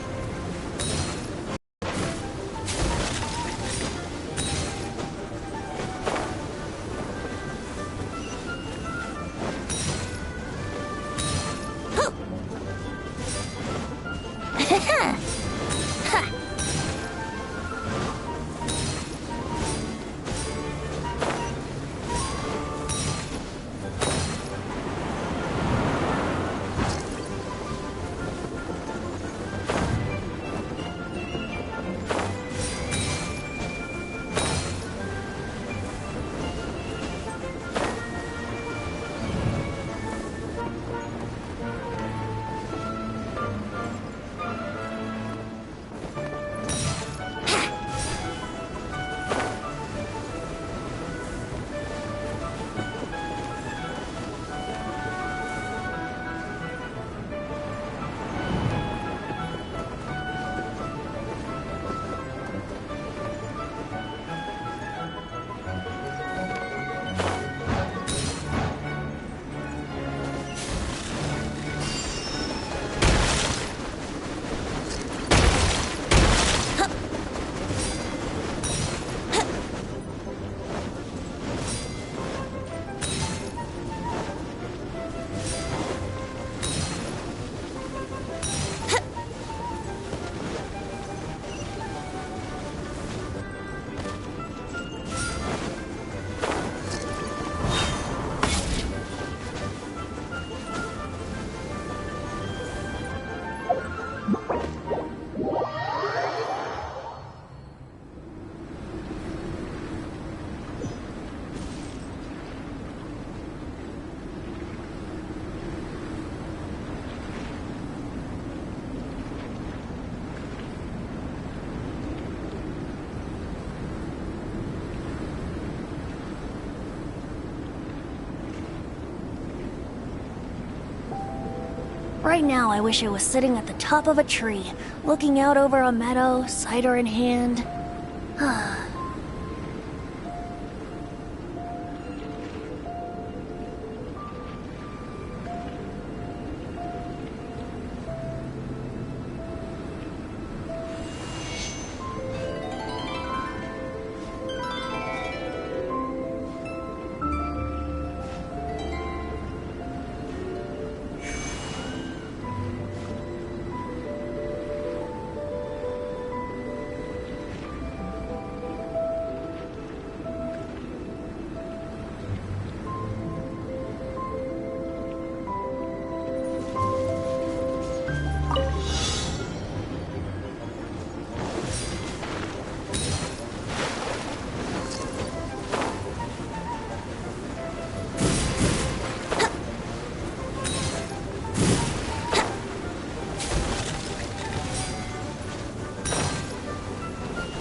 Right now, I wish I was sitting at the top of a tree, looking out over a meadow, cider in hand.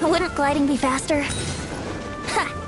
Wouldn't gliding be faster? Ha!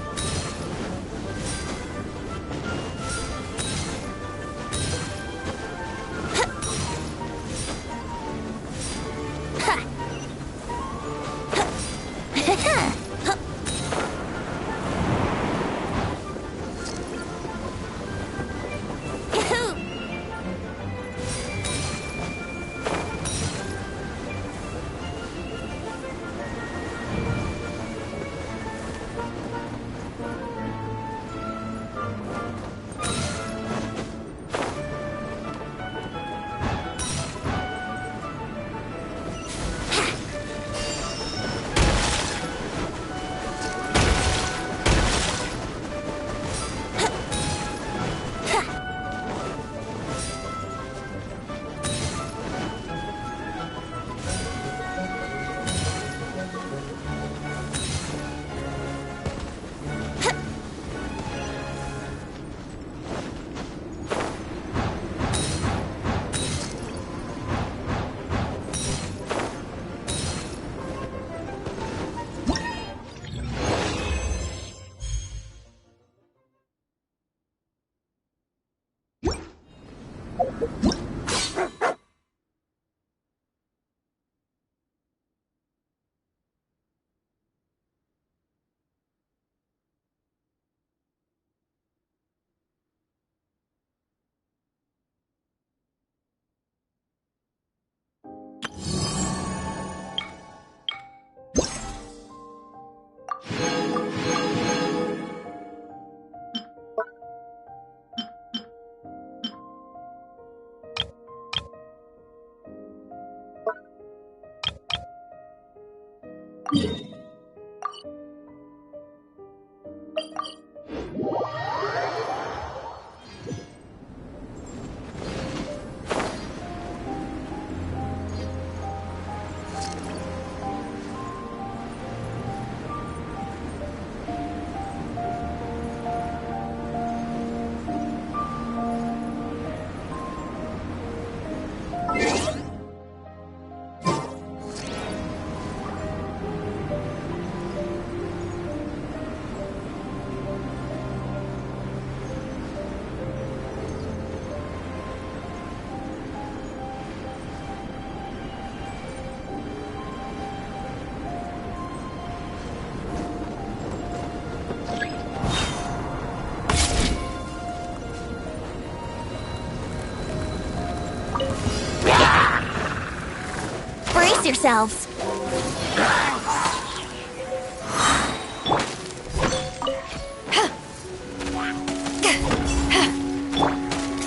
Brace yourselves.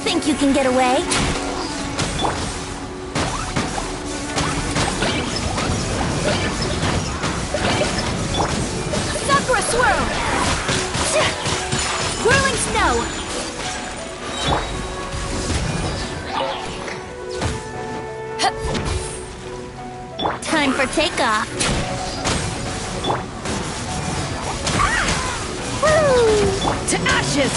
Think you can get away? Sakura swirl! Whirling snow! Time for takeoff. Woo! To ashes!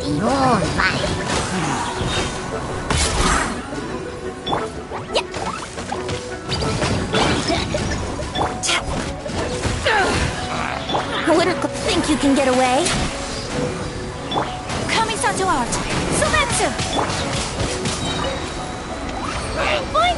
Your life Think you can get away? Kamisato art! Sumetsu! Boing, boing!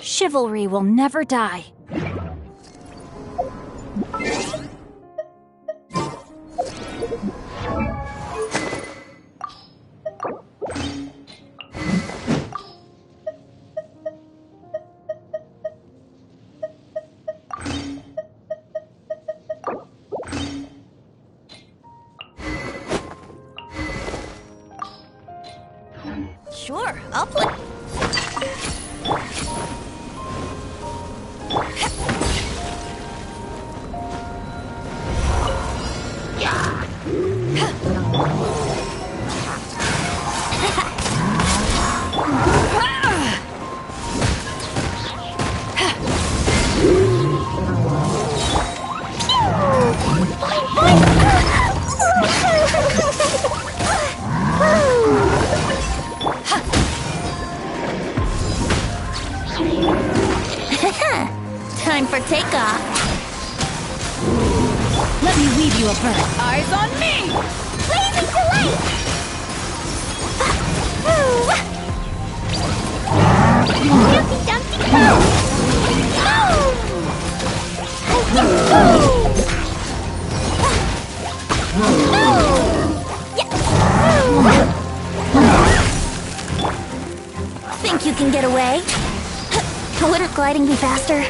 Chivalry will never die. Sure, I'll play. Time for takeoff. Let me weave you a bird. Eyes on me! Blazing delight! Dumpty dumpty go! Think you can get away? Wouldn't gliding be faster?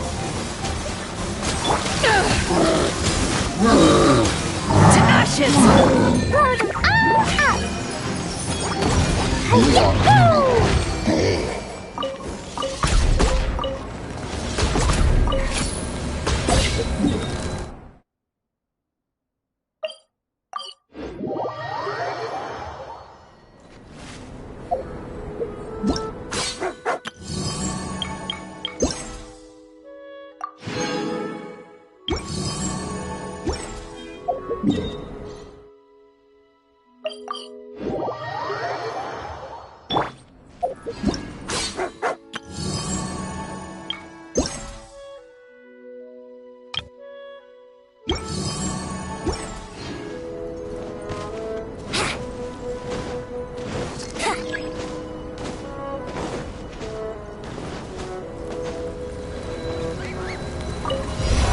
To ashes! Burn 'em all up!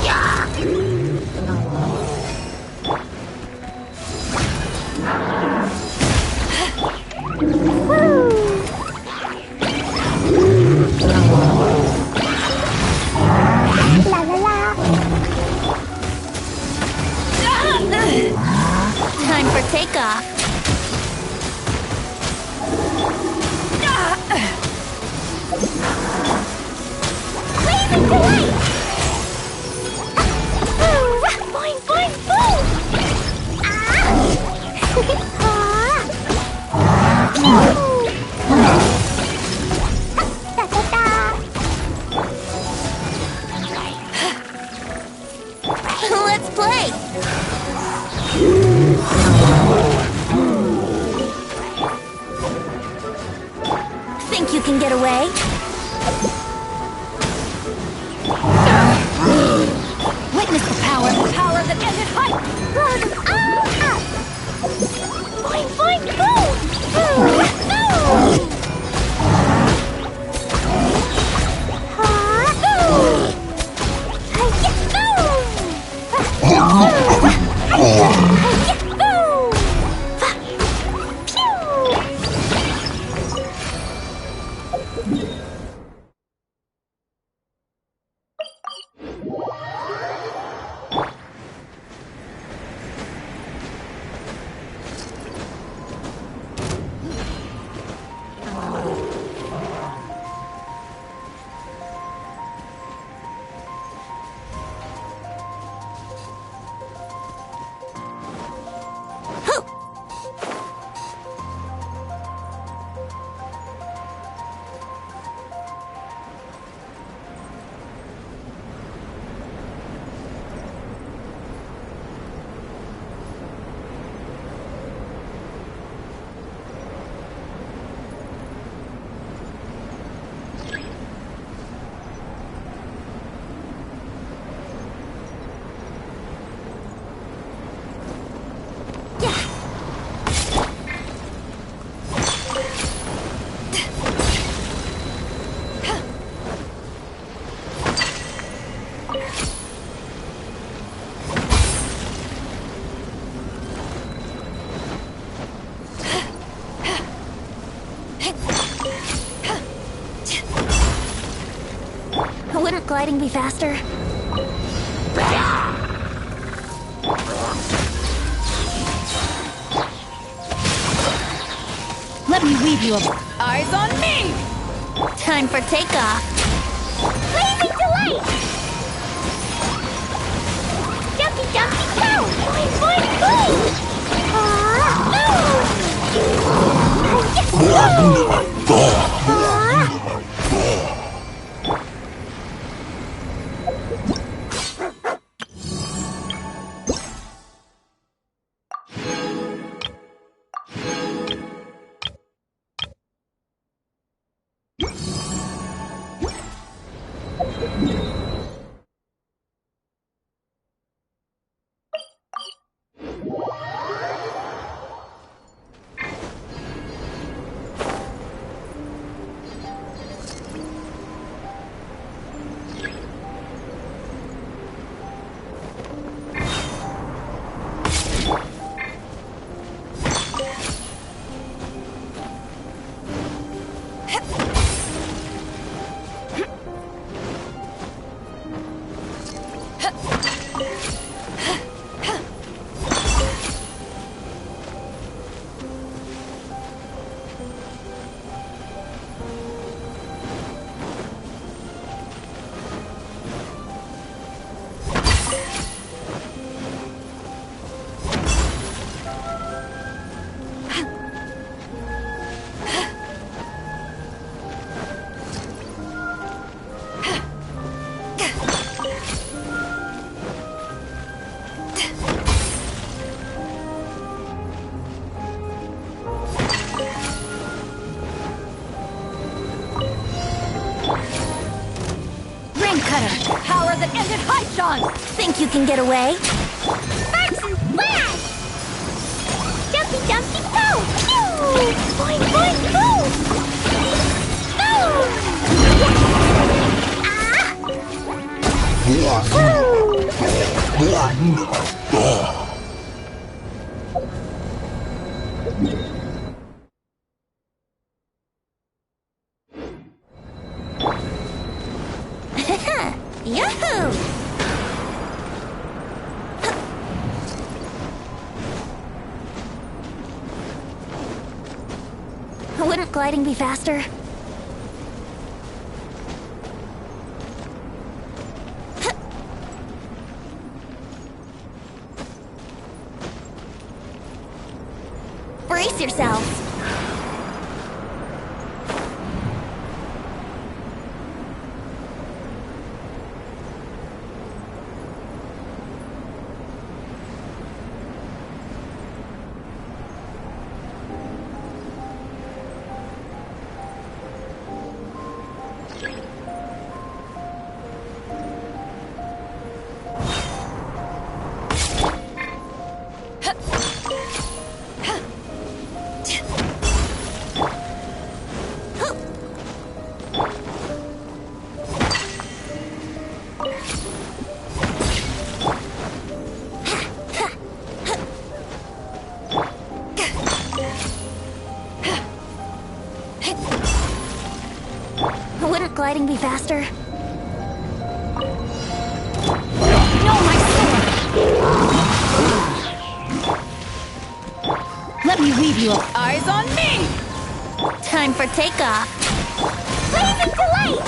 Yahoo! Time for takeoff. Blazing delight! Boing, boing, boom! Let's play. Think you can get away? Witness the power that ended hype! Burn 'em all up! Boing, boing, boom! gliding be faster? Let me weave you up. Eyes on me! Time for takeoff. Blazing delight! Jumpy, jumpy, go! Boing, boing, boing! Power that ended high jump! Think you can get away? Sparks and splash! Jumpy, jumpy, go! Pew! Boing, boing, boom! Yahoo! Wouldn't gliding be faster? Brace yourselves! Wouldn't gliding be faster? No, my sword! Let me weave you up. Eyes on me! Time for takeoff. Blazing delight!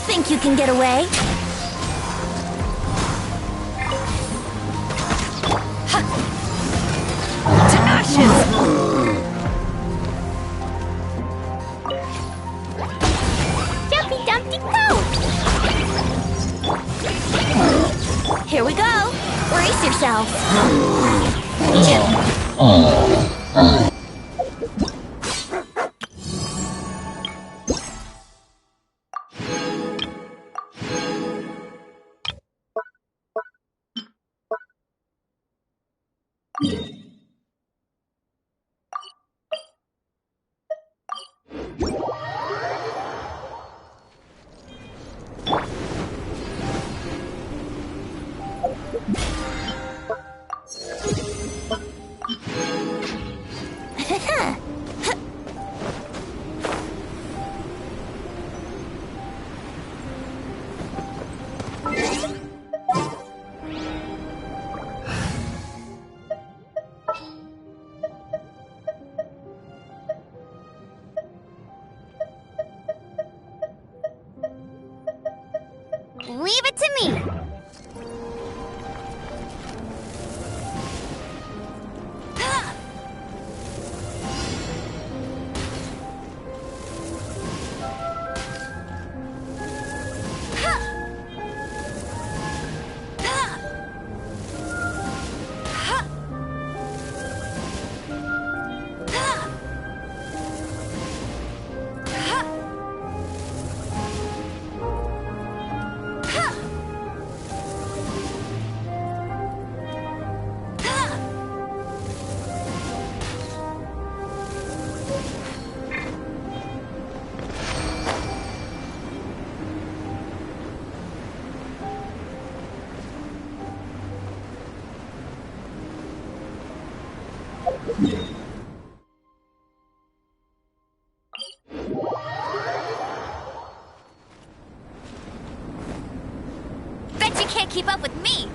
Think you can get away? To ashes! Jumpy, jumpy, go! Here we go. Brace yourself. Leave it to me. Bet you can't keep up with me!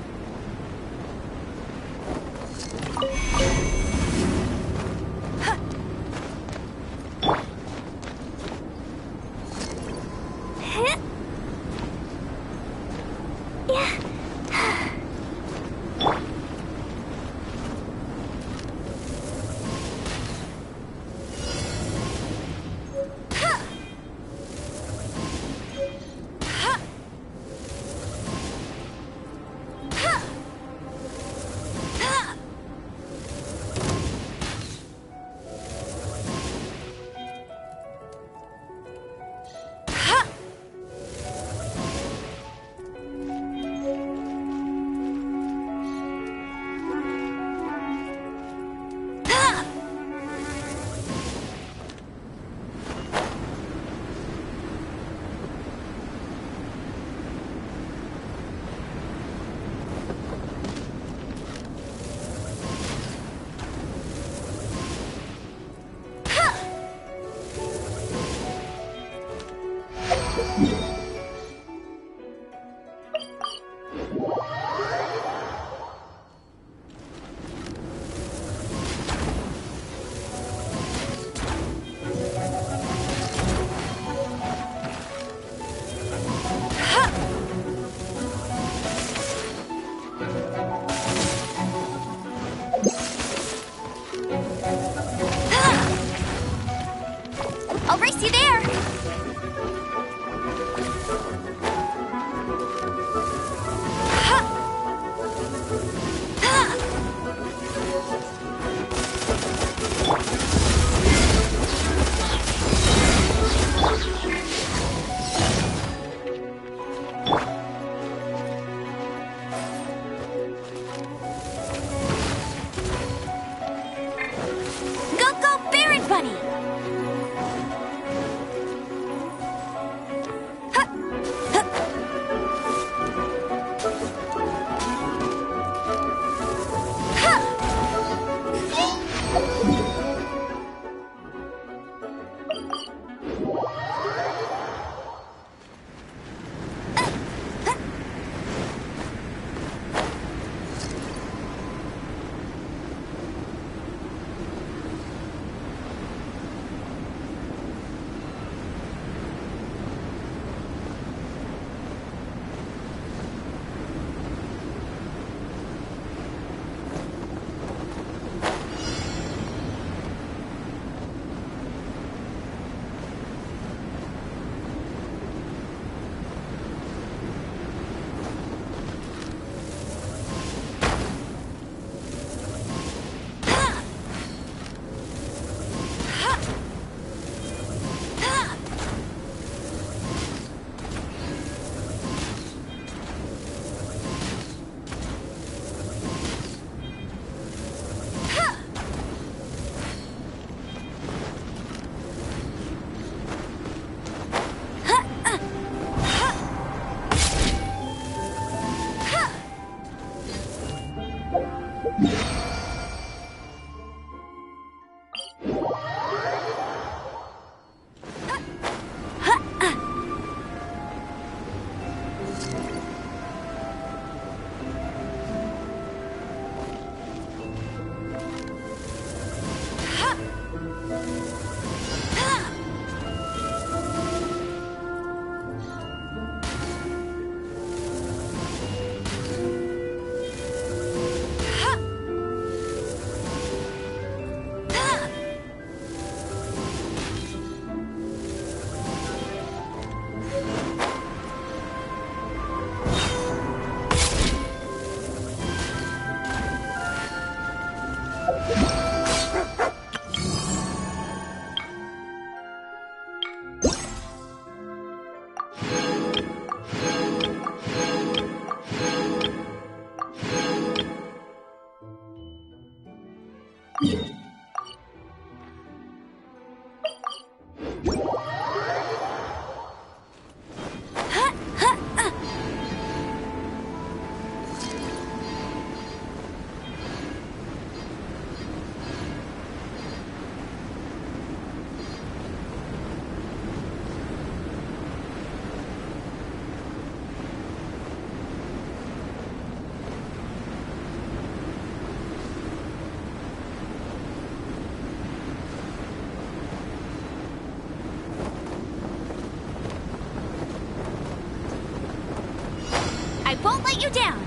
I won't let you down!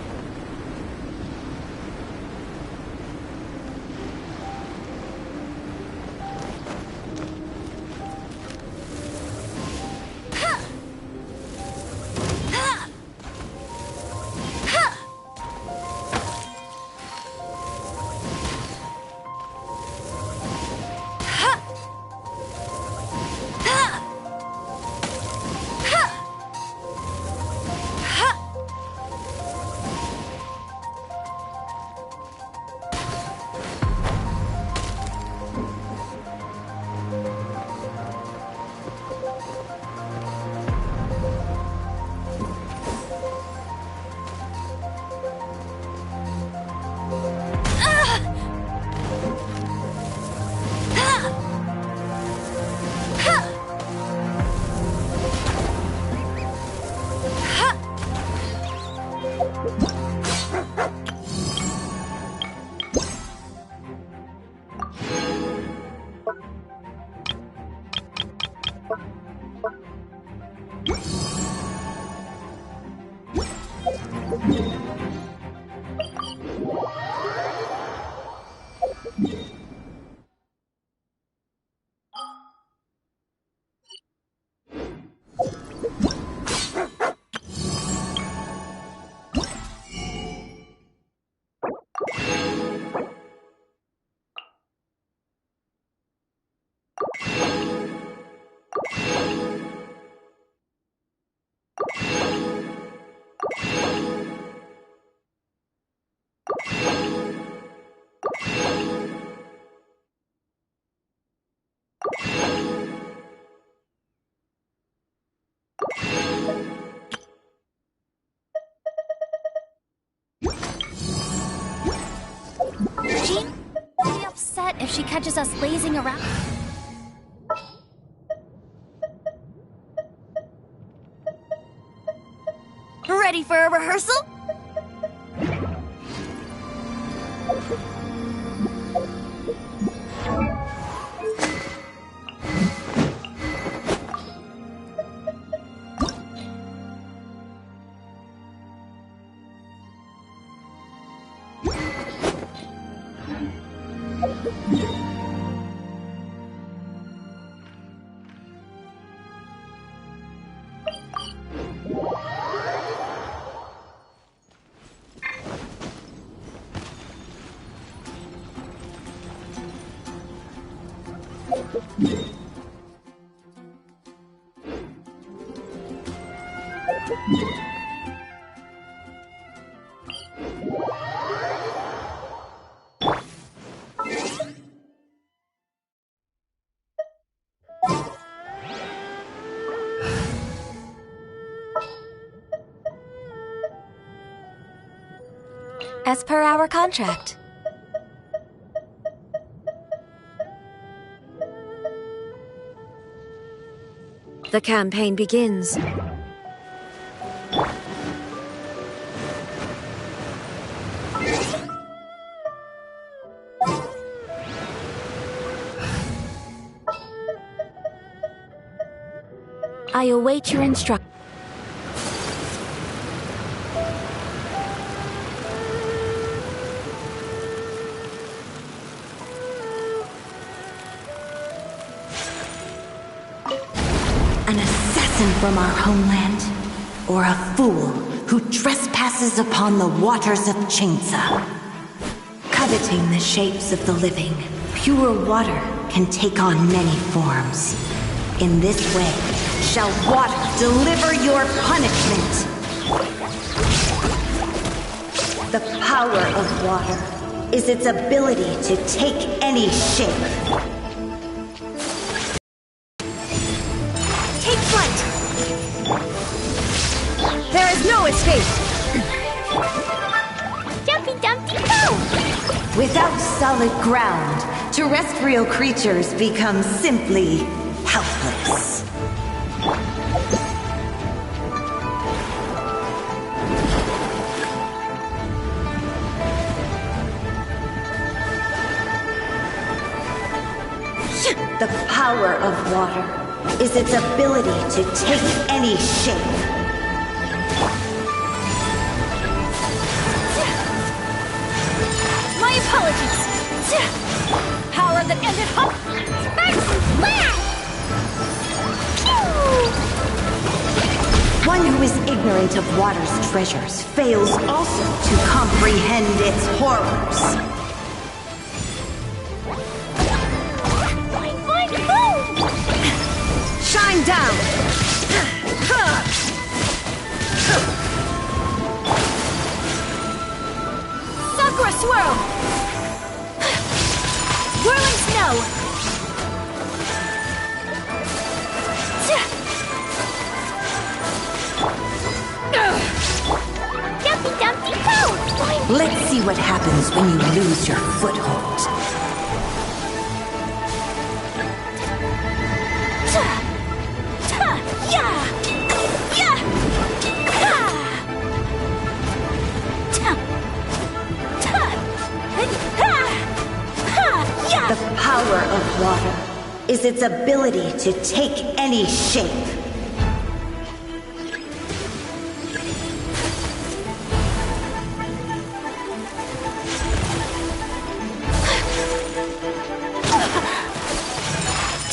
Jean will be upset if she catches us lazing around. Ready for a rehearsal? As per our contract, The campaign begins. I await your instructions. An assassin from our homeland, or a fool who trespasses upon the waters of Chainsa. Coveting the shapes of the living, pure water can take on many forms. In this way, shall water deliver your punishment. The power of water is its ability to take any shape. Take flight! There is no escape! Jumpy Dumpty Go! Without solid ground, terrestrial creatures become simply helpless. The power of water is its ability to take any shape. My apologies. Power that ended up. One who is ignorant of water's treasures fails also to comprehend its horrors. Shine down! Sakura swirl. Whirling snow. Jumpy Dumpty Go! Let's see what happens when you lose your foothold. The power of water is its ability to take any shape.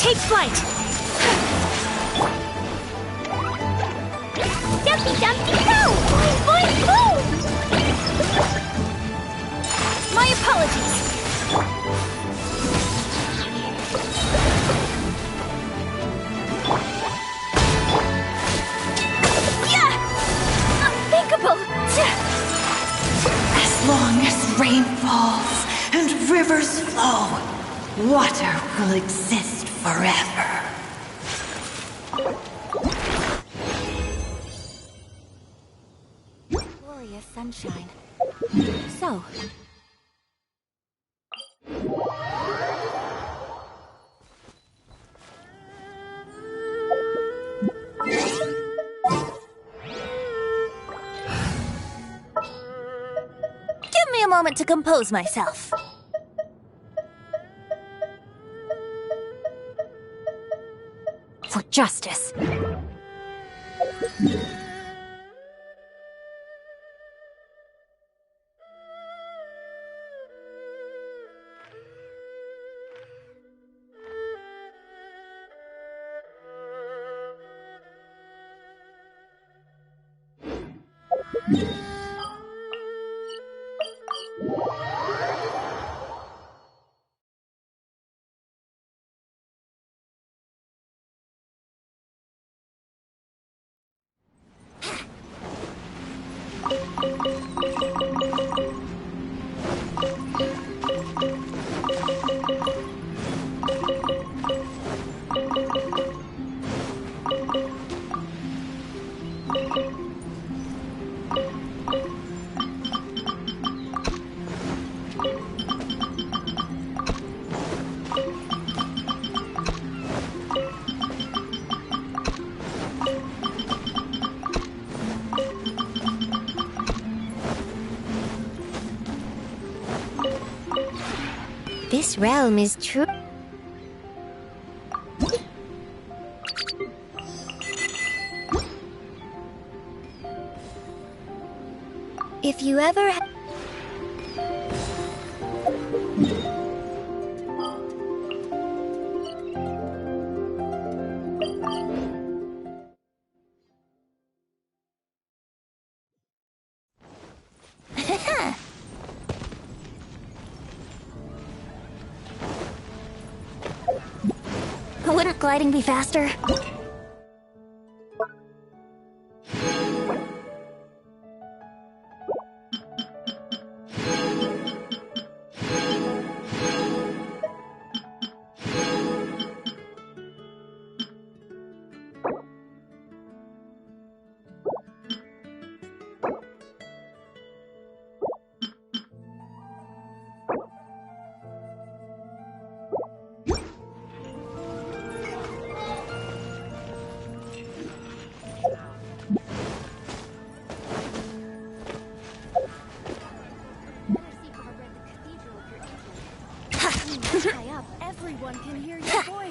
Take flight. Jumpy Dumpty Go! Boing, boing, boom! My apologies. Unthinkable! As long as rain falls and rivers flow, water will exist forever. Glorious sunshine. So, Give me a moment to compose myself. For justice. This realm is true. If you ever Wouldn't gliding be faster? High up, everyone can hear your voice.